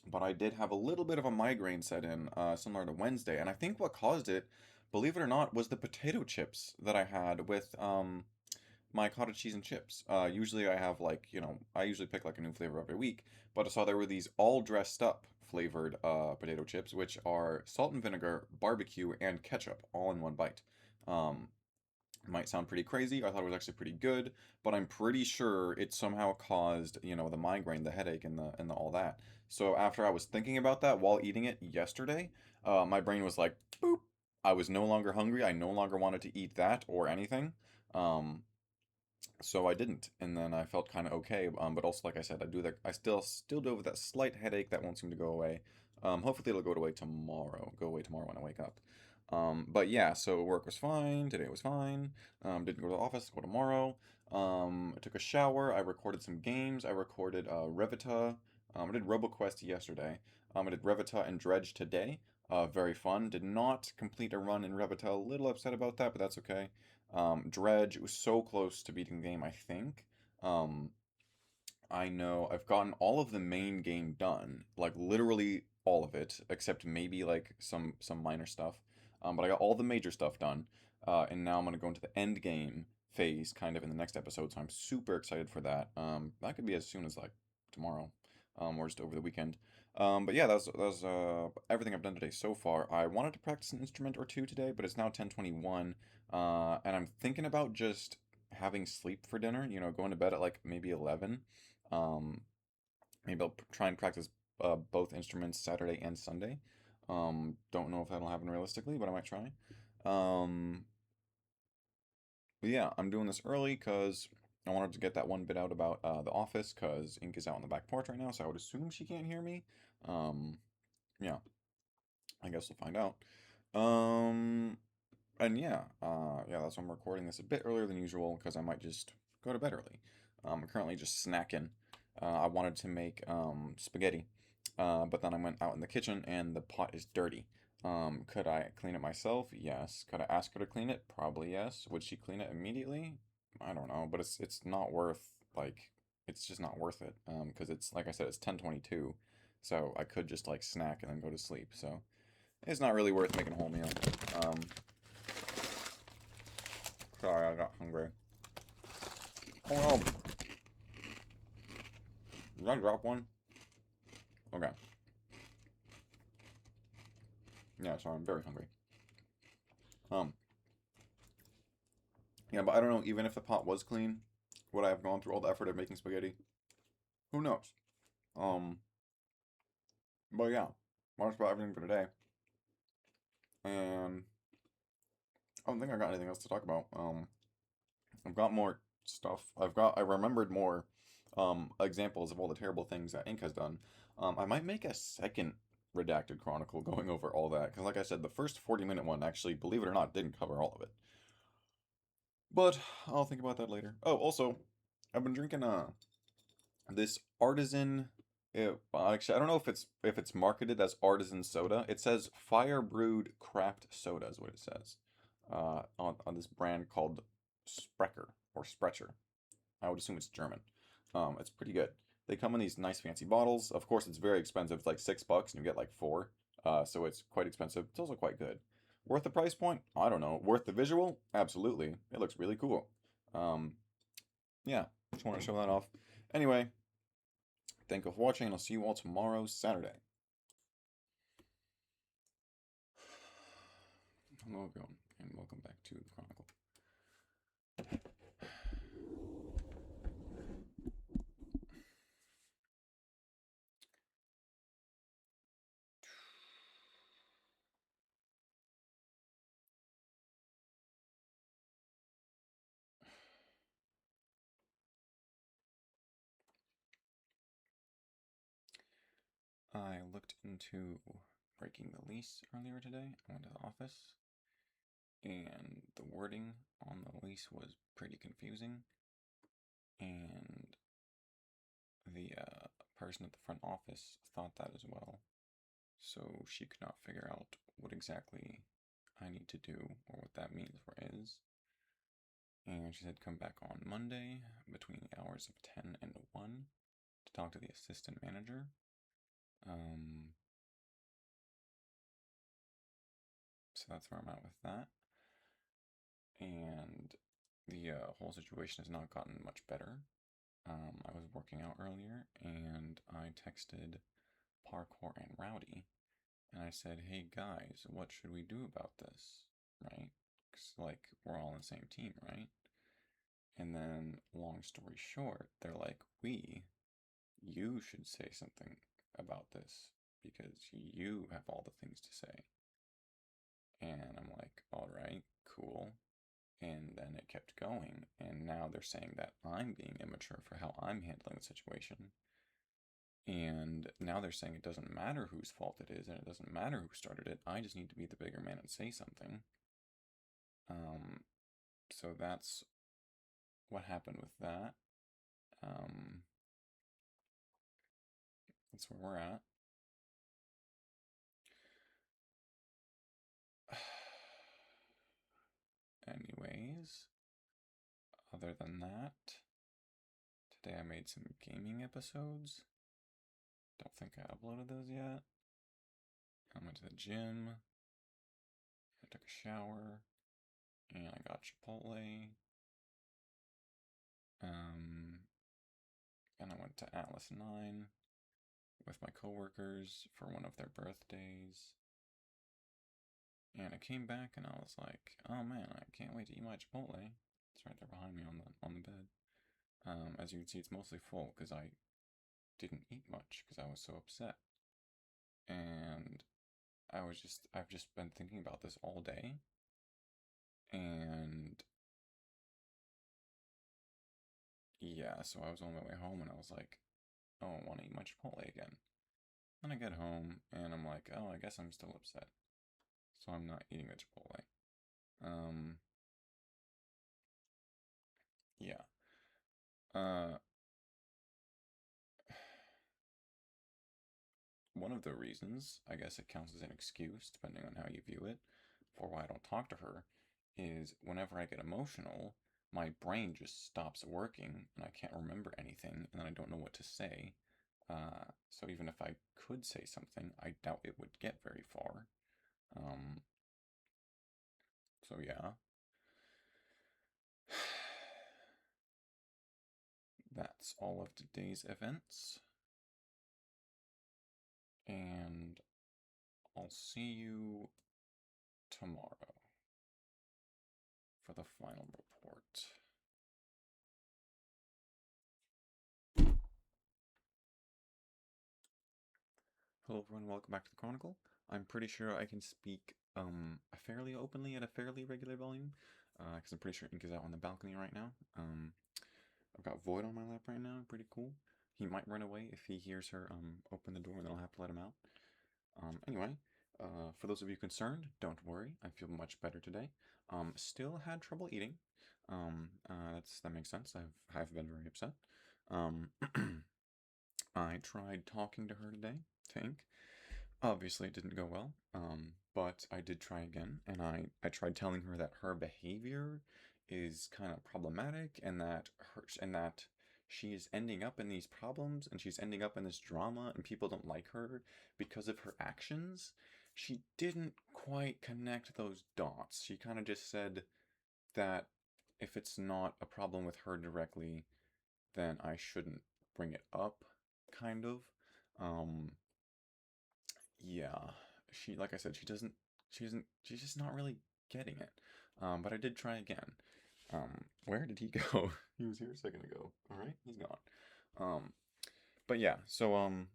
but I did have a little bit of a migraine set in, similar to Wednesday, and I think what caused it, believe it or not, was the potato chips that I had with my cottage cheese and chips. Usually I have like, I usually pick like a new flavor every week, but I saw there were these all dressed up flavored potato chips, which are salt and vinegar, barbecue, and ketchup all in one bite. Um, might sound pretty crazy. I thought it was actually pretty good, but I'm pretty sure it somehow caused, the migraine, the headache, and the all that. So after I was thinking about that while eating it yesterday, my brain was like, boop. I was no longer hungry. I no longer wanted to eat that or anything. Um, so I didn't, and then I felt kind of okay. But also, like I said, I do that. I still do with that slight headache that won't seem to go away. Hopefully it'll go away tomorrow. Go away tomorrow when I wake up. But yeah, so work was fine. Today was fine. Didn't go to the office. Go tomorrow. I took a shower. I recorded some games. I recorded Revita. I did RoboQuest yesterday. I did Revita and Dredge today. Very fun. Did not complete a run in Revita. A little upset about that, but that's okay. Dredge was so close to beating the game, I think. Um, I know I've gotten all of the main game done, like literally all of it, except maybe like some minor stuff. But I got all the major stuff done, and now I'm gonna go into the end game phase kind of in the next episode. So I'm super excited for that. That could be as soon as like tomorrow, or just over the weekend. But yeah, that's everything I've done today so far. I wanted to practice an instrument or two today, but it's now 10:21, and I'm thinking about just having sleep for dinner. You know, going to bed at like maybe 11. Um, Maybe I'll try and practice both instruments Saturday and Sunday. Don't know if that'll happen realistically, but I might try. Um, but yeah, I'm doing this early because I wanted to get that one bit out about the office because Ink is out on the back porch right now, so I would assume she can't hear me. Um, yeah, I guess we'll find out. Um, and yeah, that's why I'm recording this a bit earlier than usual because I might just go to bed early. I'm currently just snacking. I wanted to make spaghetti, but then I went out in the kitchen and the pot is dirty. Could I clean it myself? Yes. Could I ask her to clean it? Probably yes. Would she clean it immediately? I don't know, but it's not worth like it's just not worth it. Because it's like I said, it's 10:22, so I could just like snack and then go to sleep. So it's not really worth making a whole meal. Um, Sorry, I got hungry. Oh no, did I drop one? Okay. Yeah, sorry, I'm very hungry. Um, yeah, but I don't know, even if the pot was clean, would I have gone through all the effort of making spaghetti? Who knows? Um, but yeah, that's about everything for today. And I don't think I got anything else to talk about. I've got more stuff. I remembered more, examples of all the terrible things that Ink has done. I might make a second redacted chronicle going over all that, because like I said, the first 40-minute one actually, believe it or not, didn't cover all of it. But I'll think about that later. Oh, also, I've been drinking this artisan. Actually, I don't know if it's marketed as artisan soda. It says fire brewed craft soda is what it says. On this brand called Sprecher or Sprecher. I would assume it's German. It's pretty good. They come in these nice fancy bottles. Of course, it's very expensive. It's like $6 and you get like four. So it's quite expensive. It's also quite good. Worth the price point? I don't know. Worth the visual? Absolutely. It looks really cool. Um, yeah, just want to show that off. Anyway, thank you for watching, and I'll see you all tomorrow, Saturday. Hello, everyone, and welcome back to the Chronicle. I looked into breaking the lease earlier today. I went to the office, and the wording on the lease was pretty confusing, and the person at the front office thought that as well, so she could not figure out what exactly I need to do or what that means or is. And she said come back on Monday between the hours of 10 and 1 to talk to the assistant manager. Um, so that's where I'm at with that. And the whole situation has not gotten much better. I was working out earlier and I texted Parkour and Rowdy and I said, hey guys, what should we do about this? Right? 'Cause, like, we're all on the same team, right? And then, long story short, they're like, you should say something about this because you have all the things to say. And I'm like, all right, cool. And then it kept going, and now they're saying that I'm being immature for how I'm handling the situation. And now they're saying it doesn't matter whose fault it is, and it doesn't matter who started it. I just need to be the bigger man and say something. Um, so that's what happened with that. Um, that's where we're at. Anyways, other than that, Today I made some gaming episodes. Don't think I uploaded those yet. I went to the gym. I took a shower. And I got Chipotle. And I went to Atlas 9 with my coworkers for one of their birthdays. And I came back and I was like, oh man, I can't wait to eat my Chipotle. It's right there behind me on the bed. As you can see, it's mostly full because I didn't eat much because I was so upset. And I've just been thinking about this all day. And yeah, so I was on my way home and I was like, oh, I want to eat my Chipotle again. Then I get home and I'm like, oh, I guess I'm still upset. So I'm not eating the Chipotle. Um, yeah. Uh, One of the reasons, I guess it counts as an excuse, depending on how you view it, for why I don't talk to her, is whenever I get emotional, my brain just stops working and I can't remember anything and then I don't know what to say. So even if I could say something, I doubt it would get very far. Um, so yeah. That's all of today's events. And I'll see you tomorrow for the final report. Hello everyone, welcome back to the Chronicle. I'm pretty sure I can speak fairly openly at a fairly regular volume, because I'm pretty sure Ink is out on the balcony right now. I've got Void on my lap right now, pretty cool. He might run away if he hears her open the door, and then I'll have to let him out. Anyway, for those of you concerned, don't worry, I feel much better today. Still had trouble eating. That makes sense. I've been very upset. I tried talking to her today, to Ink. Obviously, it didn't go well, but I did try again, and I tried telling her that her behavior is kind of problematic, and that she is ending up in these problems, and she's ending up in this drama, and people don't like her because of her actions. She didn't quite connect those dots. She kind of just said that if it's not a problem with her directly, then I shouldn't bring it up, kind of. Um, yeah, like I said, she's just not really getting it. But I did try again. Where did he go? He was here a second ago. All right, he's gone. Um, but yeah, so am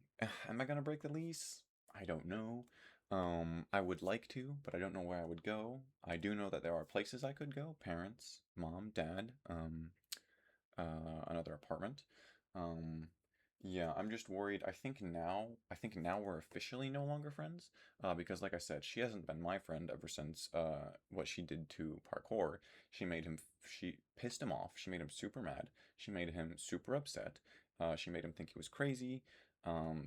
I gonna break the lease? I don't know. I would like to, but I don't know where I would go. I do know that there are places I could go: parents, mom, dad, another apartment. Um, yeah, I'm just worried. I think now we're officially no longer friends. Because like I said, she hasn't been my friend ever since what she did to Parkour. She pissed him off. She made him super mad. She made him super upset. She made him think he was crazy.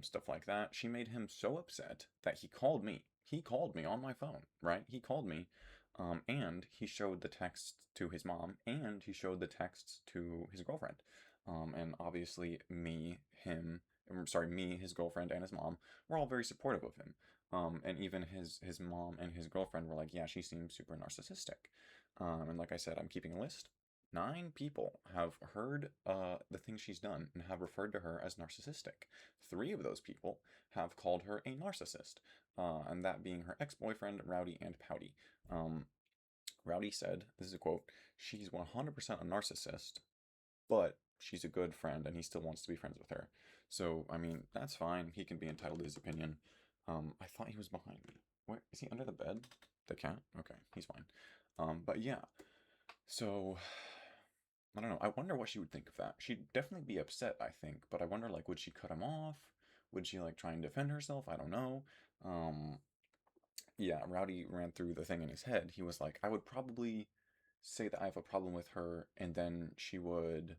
Stuff like that. She made him so upset that he called me. He called me on my phone, right? He called me and he showed the texts to his mom, and he showed the texts to his girlfriend. And obviously, me, his girlfriend, and his mom were all very supportive of him. And even his mom and his girlfriend were like, yeah, she seems super narcissistic. And like I said, I'm keeping a list. 9 people have heard the things she's done and have referred to her as narcissistic. 3 of those people have called her a narcissist, and that being her ex-boyfriend, Rowdy, and Pouty. Um, Rowdy said, this is a quote, she's 100% a narcissist, but she's a good friend and he still wants to be friends with her. So, I mean, that's fine. He can be entitled to his opinion. I thought he was behind me. Where is he, under the bed? The cat? Okay, he's fine. But yeah. So, I don't know. I wonder what she would think of that. She'd definitely be upset, I think, but I wonder, like, would she cut him off? Would she, like, try and defend herself? I don't know. Um, yeah, Rowdy ran through the thing in his head. He was like, I would probably say that I have a problem with her, and then she would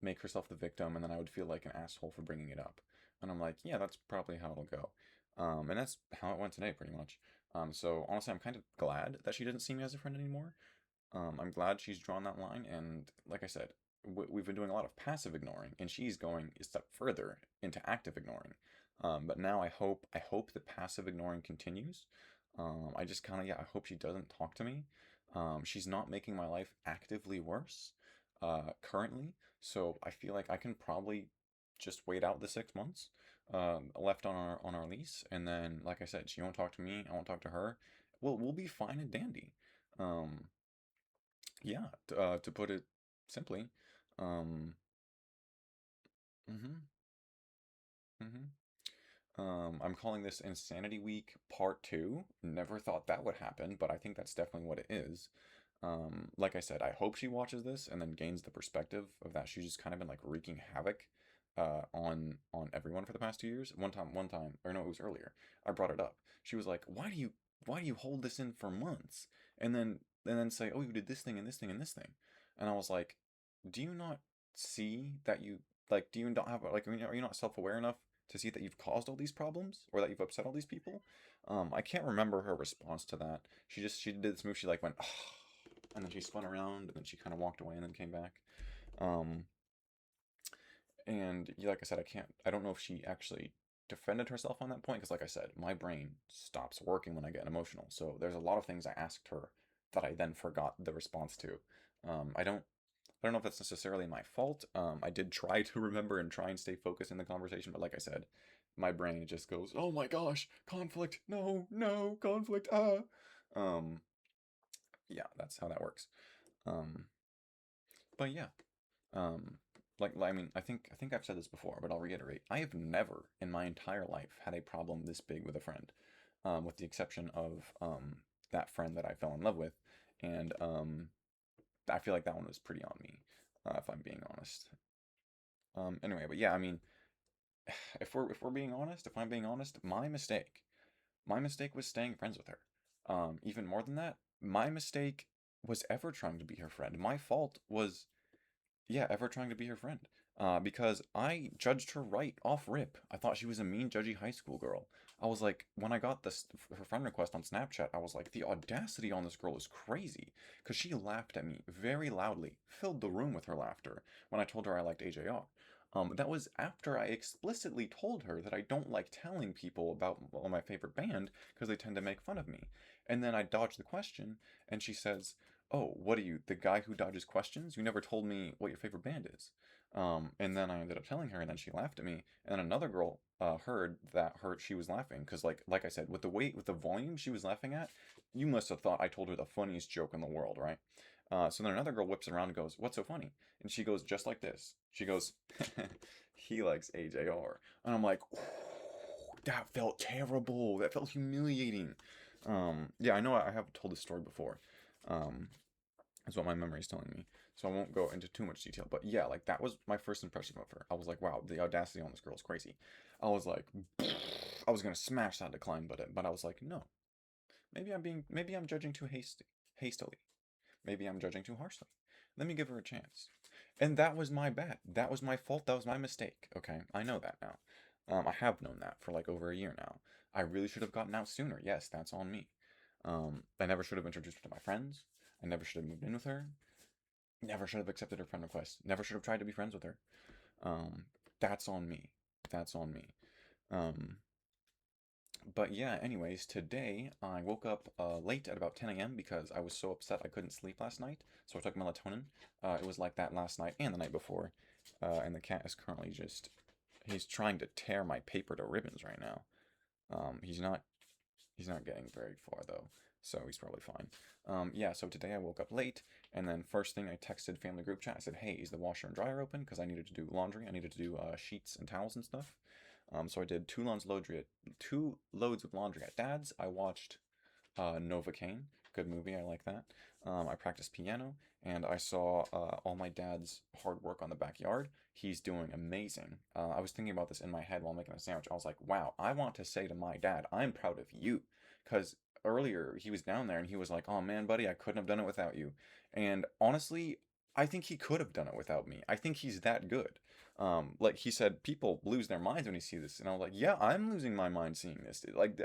make herself the victim, and then I would feel like an asshole for bringing it up. And I'm like, yeah, that's probably how it'll go. And that's how it went today, pretty much. So honestly, I'm kind of glad that she doesn't see me as a friend anymore. I'm glad she's drawn that line, and like I said, we've been doing a lot of passive ignoring, and she's going a step further into active ignoring. But now I hope the passive ignoring continues. I just kind of, yeah, I hope she doesn't talk to me. She's not making my life actively worse currently, so I feel like I can probably just wait out the 6 months left on our lease, and then, like I said, she won't talk to me. I won't talk to her. We'll be fine and dandy. Um, yeah, to put it simply. Um, mhm, mhm. I'm calling this Insanity Week Part 2. Never thought that would happen, but I think that's definitely what it is. Like I said, I hope she watches this and then gains the perspective of that she's just kind of been like wreaking havoc on everyone for the past 2 years. One time, or no, it was earlier. I brought it up. She was like, "Why do you hold this in for months and then say, oh, you did this thing and this thing and this thing?" And I was like, "Do you not see that you like? Do you not have like? Are you not self-aware enough to see that you've caused all these problems or that you've upset all these people?" I can't remember her response to that. She did this move. She like went, oh, and then she spun around and then she kind of walked away and then came back. Um, and like I said, I don't know if she actually defended herself on that point because, like I said, my brain stops working when I get emotional. So there's a lot of things I asked her that I then forgot the response to. I don't know if that's necessarily my fault. I did try to remember and try and stay focused in the conversation, but like I said, my brain just goes, "Oh my gosh, conflict! No, no, conflict! Ah!" Um, yeah, that's how that works. Um, but yeah, um, I mean, I think I've said this before, but I'll reiterate. I have never in my entire life had a problem this big with a friend, with the exception of that friend that I fell in love with, and I feel like that one was pretty on me, if I'm being honest. Anyway, but yeah, I mean, if I'm being honest, my mistake was staying friends with her. Even more than that, my mistake was ever trying to be her friend. My fault was, yeah, ever trying to be her friend. Because I judged her right off rip. I thought she was a mean, judgy high school girl. I was like, when I got her friend request on Snapchat, I was like, the audacity on this girl is crazy. Because she laughed at me very loudly, filled the room with her laughter when I told her I liked AJR. That was after I explicitly told her that I don't like telling people about my favorite band because they tend to make fun of me. And then I dodged the question, and she says, "Oh, what are you, the guy who dodges questions? You never told me what your favorite band is." And then I ended up telling her, and then she laughed at me. And then another girl heard that she was laughing because, like I said, with the volume she was laughing at, you must have thought I told her the funniest joke in the world, right? So then another girl whips around and goes, "What's so funny?" And she goes just like this. She goes, "He likes AJR," and I'm like, that felt terrible. That felt humiliating. Yeah, I know I have told this story before. Um, is what my memory is telling me. So I won't go into too much detail. But yeah, like that was my first impression of her. I was like, wow, the audacity on this girl is crazy. I was like, I was gonna smash that decline button, but I was like, no, maybe I'm judging too hastily. Maybe I'm judging too harshly. Let me give her a chance. And that was my bad. That was my fault. That was my mistake. Okay, I know that now. I have known that for like over a year now. I really should have gotten out sooner. Yes, that's on me. I never should have introduced her to my friends. I never should have moved in with her. Never should have accepted her friend request. Never should have tried to be friends with her. Um, that's on me. That's on me. Um, but yeah, anyways, today I woke up late at about 10 a.m. because I was so upset I couldn't sleep last night. So I took melatonin. It was like that last night and the night before. And the cat is currently he's trying to tear my paper to ribbons right now. He's not getting very far though, so he's probably fine. Yeah, so today I woke up late, and then first thing I texted family group chat. I said, "Hey, is the washer and dryer open?" Because I needed to do laundry. I needed to do sheets and towels and stuff. So I did 2 loads of laundry at Dad's. I watched Novocaine, good movie. I like that. I practiced piano, and I saw all my dad's hard work on the backyard. He's doing amazing. I was thinking about this in my head while making a sandwich. I was like, wow, I want to say to my dad, I'm proud of you. Because earlier he was down there and he was like, oh man, buddy, I couldn't have done it without you. And honestly, I think he could have done it without me. I think he's that good. Like he said, people lose their minds when you see this, and I was like, yeah, I'm losing my mind seeing this. Like,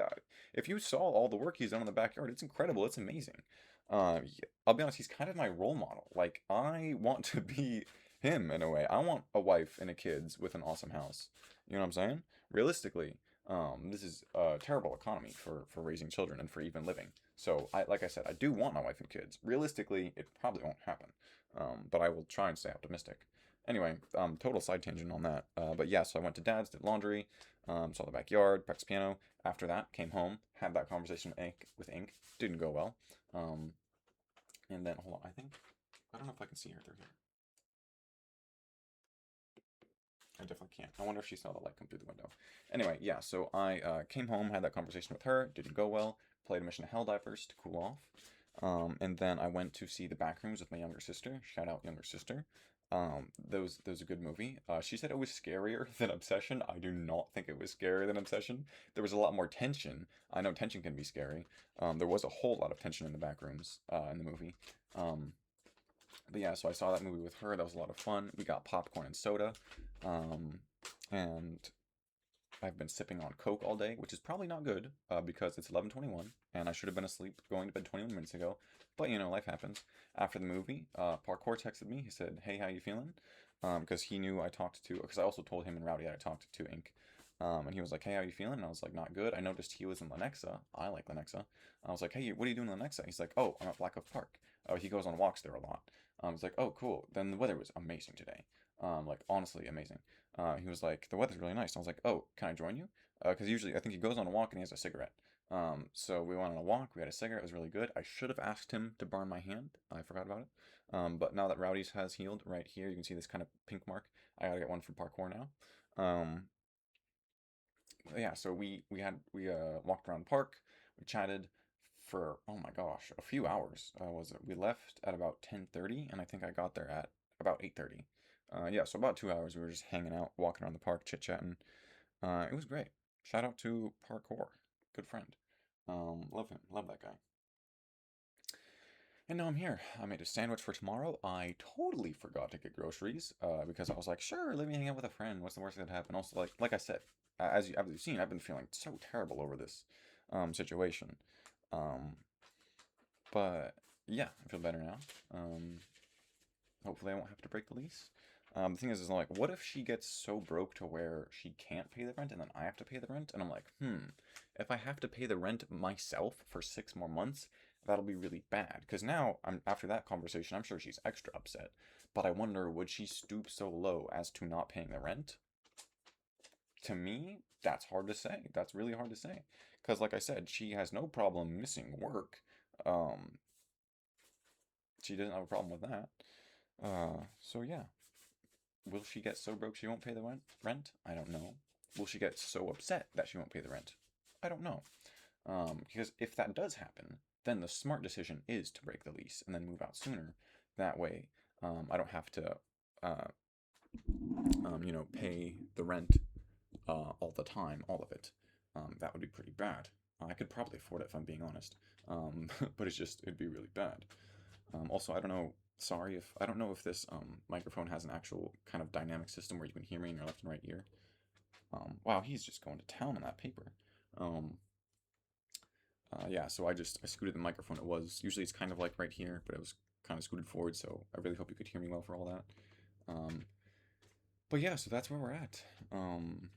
if you saw all the work he's done in the backyard, it's incredible. It's amazing. I'll be honest, he's kind of my role model. Like, I want to be him in a way. I want a wife and a kids with an awesome house. You know what I'm saying? Realistically, this is a terrible economy for raising children and for even living. So like I said, I do want my wife and kids. Realistically, it probably won't happen. But I will try and stay optimistic. Anyway, total side tangent on that. But yeah, so I went to dad's, did laundry, saw the backyard, practiced piano. After that, came home, had that conversation with Ink. Didn't go well. Um, and then hold on, I don't know if I can see her through here. I definitely can't. I wonder if she saw the light come through the window. Anyway, yeah, so I came home, had that conversation with her. Didn't go well. Played a mission of Helldivers to cool off. And then I went to see The Backrooms with my younger sister. Shout out, younger sister. That was a good movie. She said it was scarier than Obsession. I do not think it was scarier than Obsession. There was a lot more tension. I know tension can be scary. There was a whole lot of tension in the Backrooms in the movie. Um, but yeah, so I saw that movie with her. That was a lot of fun. We got popcorn and soda. Um, and I've been sipping on Coke all day, which is probably not good because it's 11:21 and I should have been asleep going to bed 21 minutes ago. But you know, life happens. After the movie, Parkour texted me. He said, "Hey, how you feeling?" Because he knew I talked to. Because I also told him and Rowdy that I talked to Ink. And he was like, "Hey, how you feeling?" And I was like, "Not good." I noticed he was in Lenexa. I like Lenexa. I was like, "Hey, what are you doing in Lenexa?" He's like, "Oh, I'm at Black Oak Park." He goes on walks there a lot. I was like, "Oh, cool." Then the weather was amazing today. Like honestly amazing. He was like, "The weather's really nice." I was like, "Oh, can I join you?" Because usually I think he goes on a walk and he has a cigarette. So we went on a walk. We had a cigarette. It was really good. I should have asked him to burn my hand. I forgot about it. But now that Rowdy's has healed, right here you can see this kind of pink mark. I gotta get one for parkour now. Um, yeah, so we walked around the park. We chatted for oh my gosh, a few hours. Was it? We left at about 10:30, and I think I got there at about 8:30. Yeah, so about 2 hours. We were just hanging out, walking around the park, chit chatting. It was great. Shout out to Parkour, good friend. Love him, love that guy. And now I'm here. I made a sandwich for tomorrow. I totally forgot to get groceries because I was like, sure, let me hang out with a friend. What's the worst that happen? Also, like I said, as you've seen, I've been feeling so terrible over this situation. Um, but yeah, I feel better now. Um, Hopefully, I won't have to break the lease. The thing is like, what if she gets so broke to where she can't pay the rent and then I have to pay the rent? And I'm like, if I have to pay the rent myself for 6 more months, that'll be really bad. Because now, after that conversation, I'm sure she's extra upset. But I wonder, would she stoop so low as to not paying the rent? To me, that's hard to say. That's really hard to say. Because, like I said, she has no problem missing work. Um, she doesn't have a problem with that. So yeah, will she get so broke she won't pay the rent? I don't know. Will she get so upset that she won't pay the rent? I don't know. Because if that does happen, then the smart decision is to break the lease and then move out sooner. That way, I don't have to, uh, pay the rent all the time, all of it. That would be pretty bad. I could probably afford it if I'm being honest. But it'd be really bad. Also, I don't know. Sorry if I don't know if this microphone has an actual kind of dynamic system where you can hear me in your left and right ear. Wow, he's just going to town on that paper. Um, yeah, so I scooted the microphone. It was usually it's kind of like right here, but it was kind of scooted forward. So I really hope you could hear me well for all that. Um, but yeah, so that's where we're at. Um,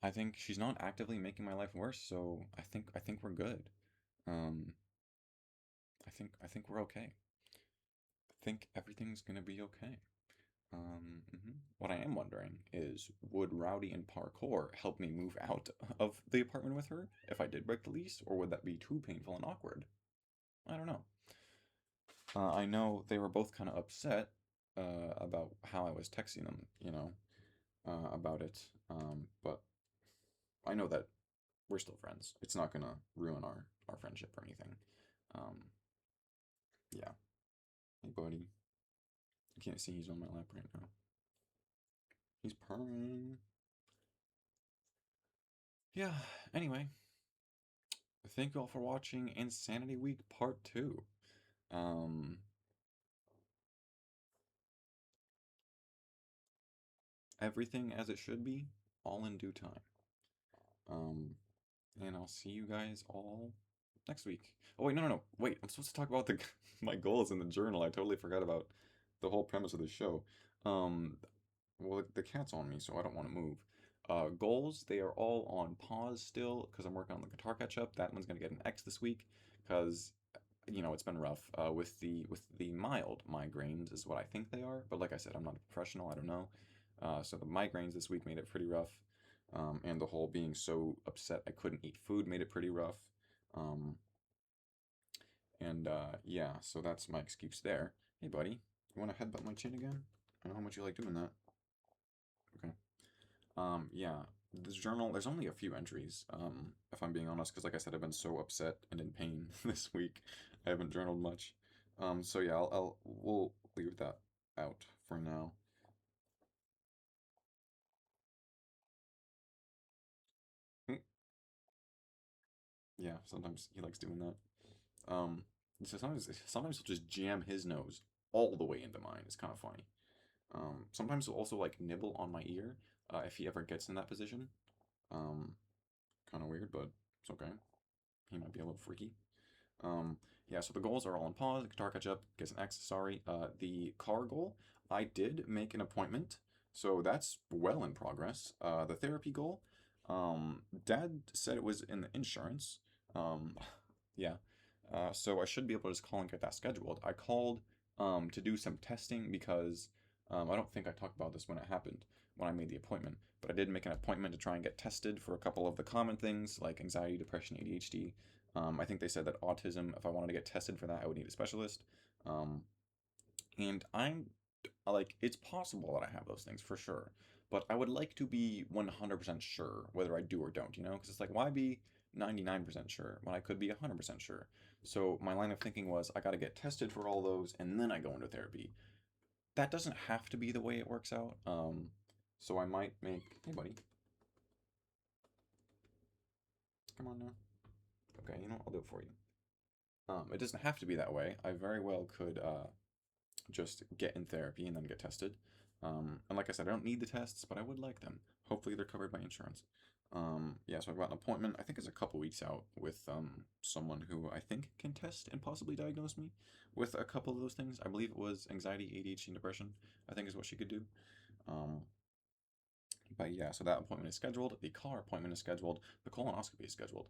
I think she's not actively making my life worse, so I think we're good. Um, I think we're okay. I think everything's gonna be okay. What I am wondering is, would Rowdy and Parkour help me move out of the apartment with her if I did break the lease, or would that be too painful and awkward? I don't know. I know they were both kind of upset about how I was texting them, about it. But I know that we're still friends. It's not gonna ruin our friendship or anything. Um, yeah. Hey, buddy. You can't see he's on my lap right now. He's purring. Yeah. Anyway, thank you all for watching Insanity Week Part 2. Um, Everything as it should be, all in due time. Um, and I'll see you guys all next week. Oh wait, no. Wait, I'm supposed to talk about the my goals in the journal. I totally forgot about the whole premise of the show. Um, well, the cat's on me, so I don't want to move. Goals, they are all on pause still because I'm working on the guitar catch up. That one's gonna get an X this week because it's been rough with the mild migraines is what I think they are. But like I said, I'm not a professional. I don't know. So the migraines this week made it pretty rough, and the whole being so upset I couldn't eat food made it pretty rough. Um, and yeah, so that's my excuse there. Hey, buddy, you want to headbutt my chin again? I know how much you like doing that. Okay. Yeah, this journal, there's only a few entries, if I'm being honest, because like I said, I've been so upset and in pain this week. I haven't journaled much. So yeah, we'll leave that out for now. Mm, yeah, sometimes he likes doing that. So sometimes he'll just jam his nose all the way into mine. It's kind of funny. Sometimes he'll also like nibble on my ear, if he ever gets in that position. Um, Kind of weird, but it's okay. He might be a little freaky. Um, yeah, so the goals are all on pause. Guitar catch up gets an X. Sorry. The car goal, I did make an appointment, so that's well in progress. The therapy goal, Dad said it was in the insurance. Um, yeah. So I should be able to just call and get that scheduled. I called to do some testing because I don't think I talked about this when it happened, when I made the appointment, but I did make an appointment to try and get tested for a couple of the common things like anxiety, depression, ADHD. I think they said that autism, if I wanted to get tested for that, I would need a specialist. Um, and I'm like, it's possible that I have those things for sure, but I would like to be 100% sure whether I do or don't, Because it's like, why be 99% sure when I could be 100% sure? So my line of thinking was, I got to get tested for all those and then I go into therapy. That doesn't have to be the way it works out. So I might make, hey buddy, come on now. Okay, I'll do it for you. It doesn't have to be that way. I very well could just get in therapy and then get tested. And like I said, I don't need the tests, but I would like them. Hopefully, they're covered by insurance. Yeah, so I've got an appointment. I think it's a couple weeks out with someone who I think can test and possibly diagnose me with a couple of those things. I believe it was anxiety, ADHD, and depression. I think is what she could do. Um, but yeah, so that appointment is scheduled. The car appointment is scheduled. The colonoscopy is scheduled.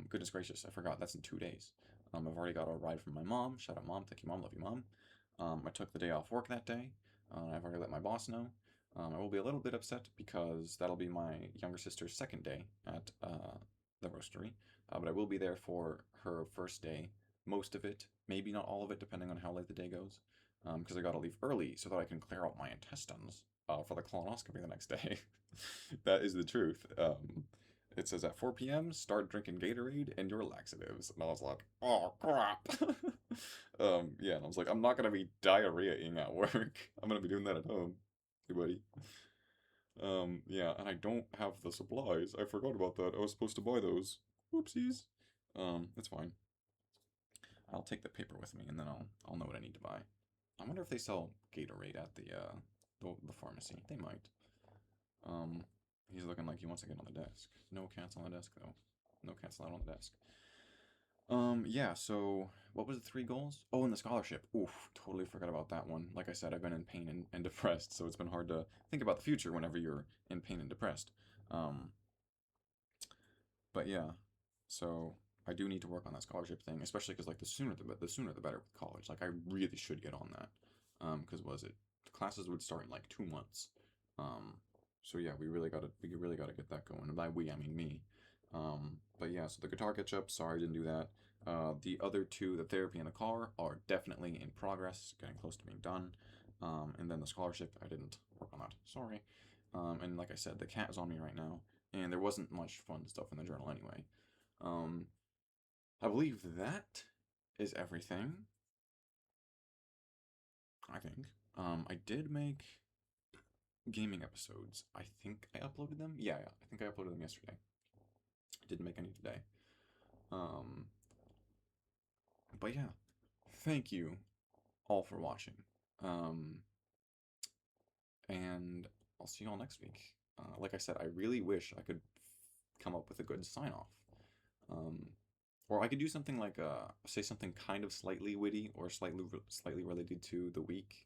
Goodness gracious, I forgot. That's in 2 days. I've already got a ride from my mom. Shout out, mom. Thank you, mom. Love you, mom. I took the day off work that day. I've already let my boss know. I will be a little bit upset because that'll be my younger sister's second day at the roastery. But I will be there for her first day, most of it, maybe not all of it, depending on how late the day goes. Because I gotta leave early so that I can clear out my intestines for the colonoscopy the next day. That is the truth. It says at 4 p.m., start drinking Gatorade and your laxatives. And I was like, oh, crap. Yeah, and I was like, I'm not going to be diarrheaing at work. I'm going to be doing that at home. Hey, buddy. Yeah, and I don't have the supplies. I forgot about that. I was supposed to buy those. Whoopsies. It's fine. I'll take the paper with me and then I'll know what I need to buy. I wonder if they sell Gatorade at the pharmacy. They might. Um, he's looking like he wants to get on the desk. No cats on the desk though. No cats allowed on the desk. Yeah, so what was the three goals? Oh, and the scholarship. Oof, totally forgot about that one. Like I said, I've been in pain and depressed, so it's been hard to think about the future whenever you're in pain and depressed. Um, but yeah, so I do need to work on that scholarship thing, especially because like the sooner the better with college. Like I really should get on that. Because was it the classes would start in like 2 months. Um, so yeah, we really gotta get that going. And by we I mean me. But yeah, so the guitar catch up. Sorry I didn't do that. The other two, the therapy and the car, are definitely in progress, getting close to being done. And then the scholarship, I didn't work on that. Sorry. And like I said, the cat is on me right now, and there wasn't much fun stuff in the journal anyway. Um, I believe that is everything. I think. I did make gaming episodes. I think I uploaded them. Yeah, I think I uploaded them yesterday. I didn't make any today. Um, but yeah, thank you all for watching. Um, and I'll see you all next week. Like I said, I really wish I could come up with a good sign off. Um, or I could do something like say something kind of slightly witty or slightly related to the week.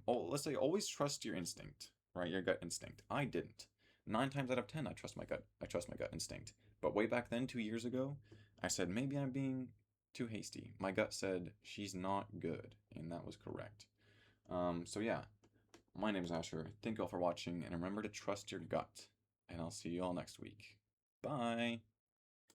Oh, let's say always trust your instinct, right? Your gut instinct. I didn't. 9 times out of 10, I trust my gut. I trust my gut instinct. But way back then, 2 years ago, I said maybe I'm being too hasty. My gut said she's not good, and that was correct. So yeah, my name is Asher. Thank you all for watching, and remember to trust your gut. And I'll see you all next week. Bye.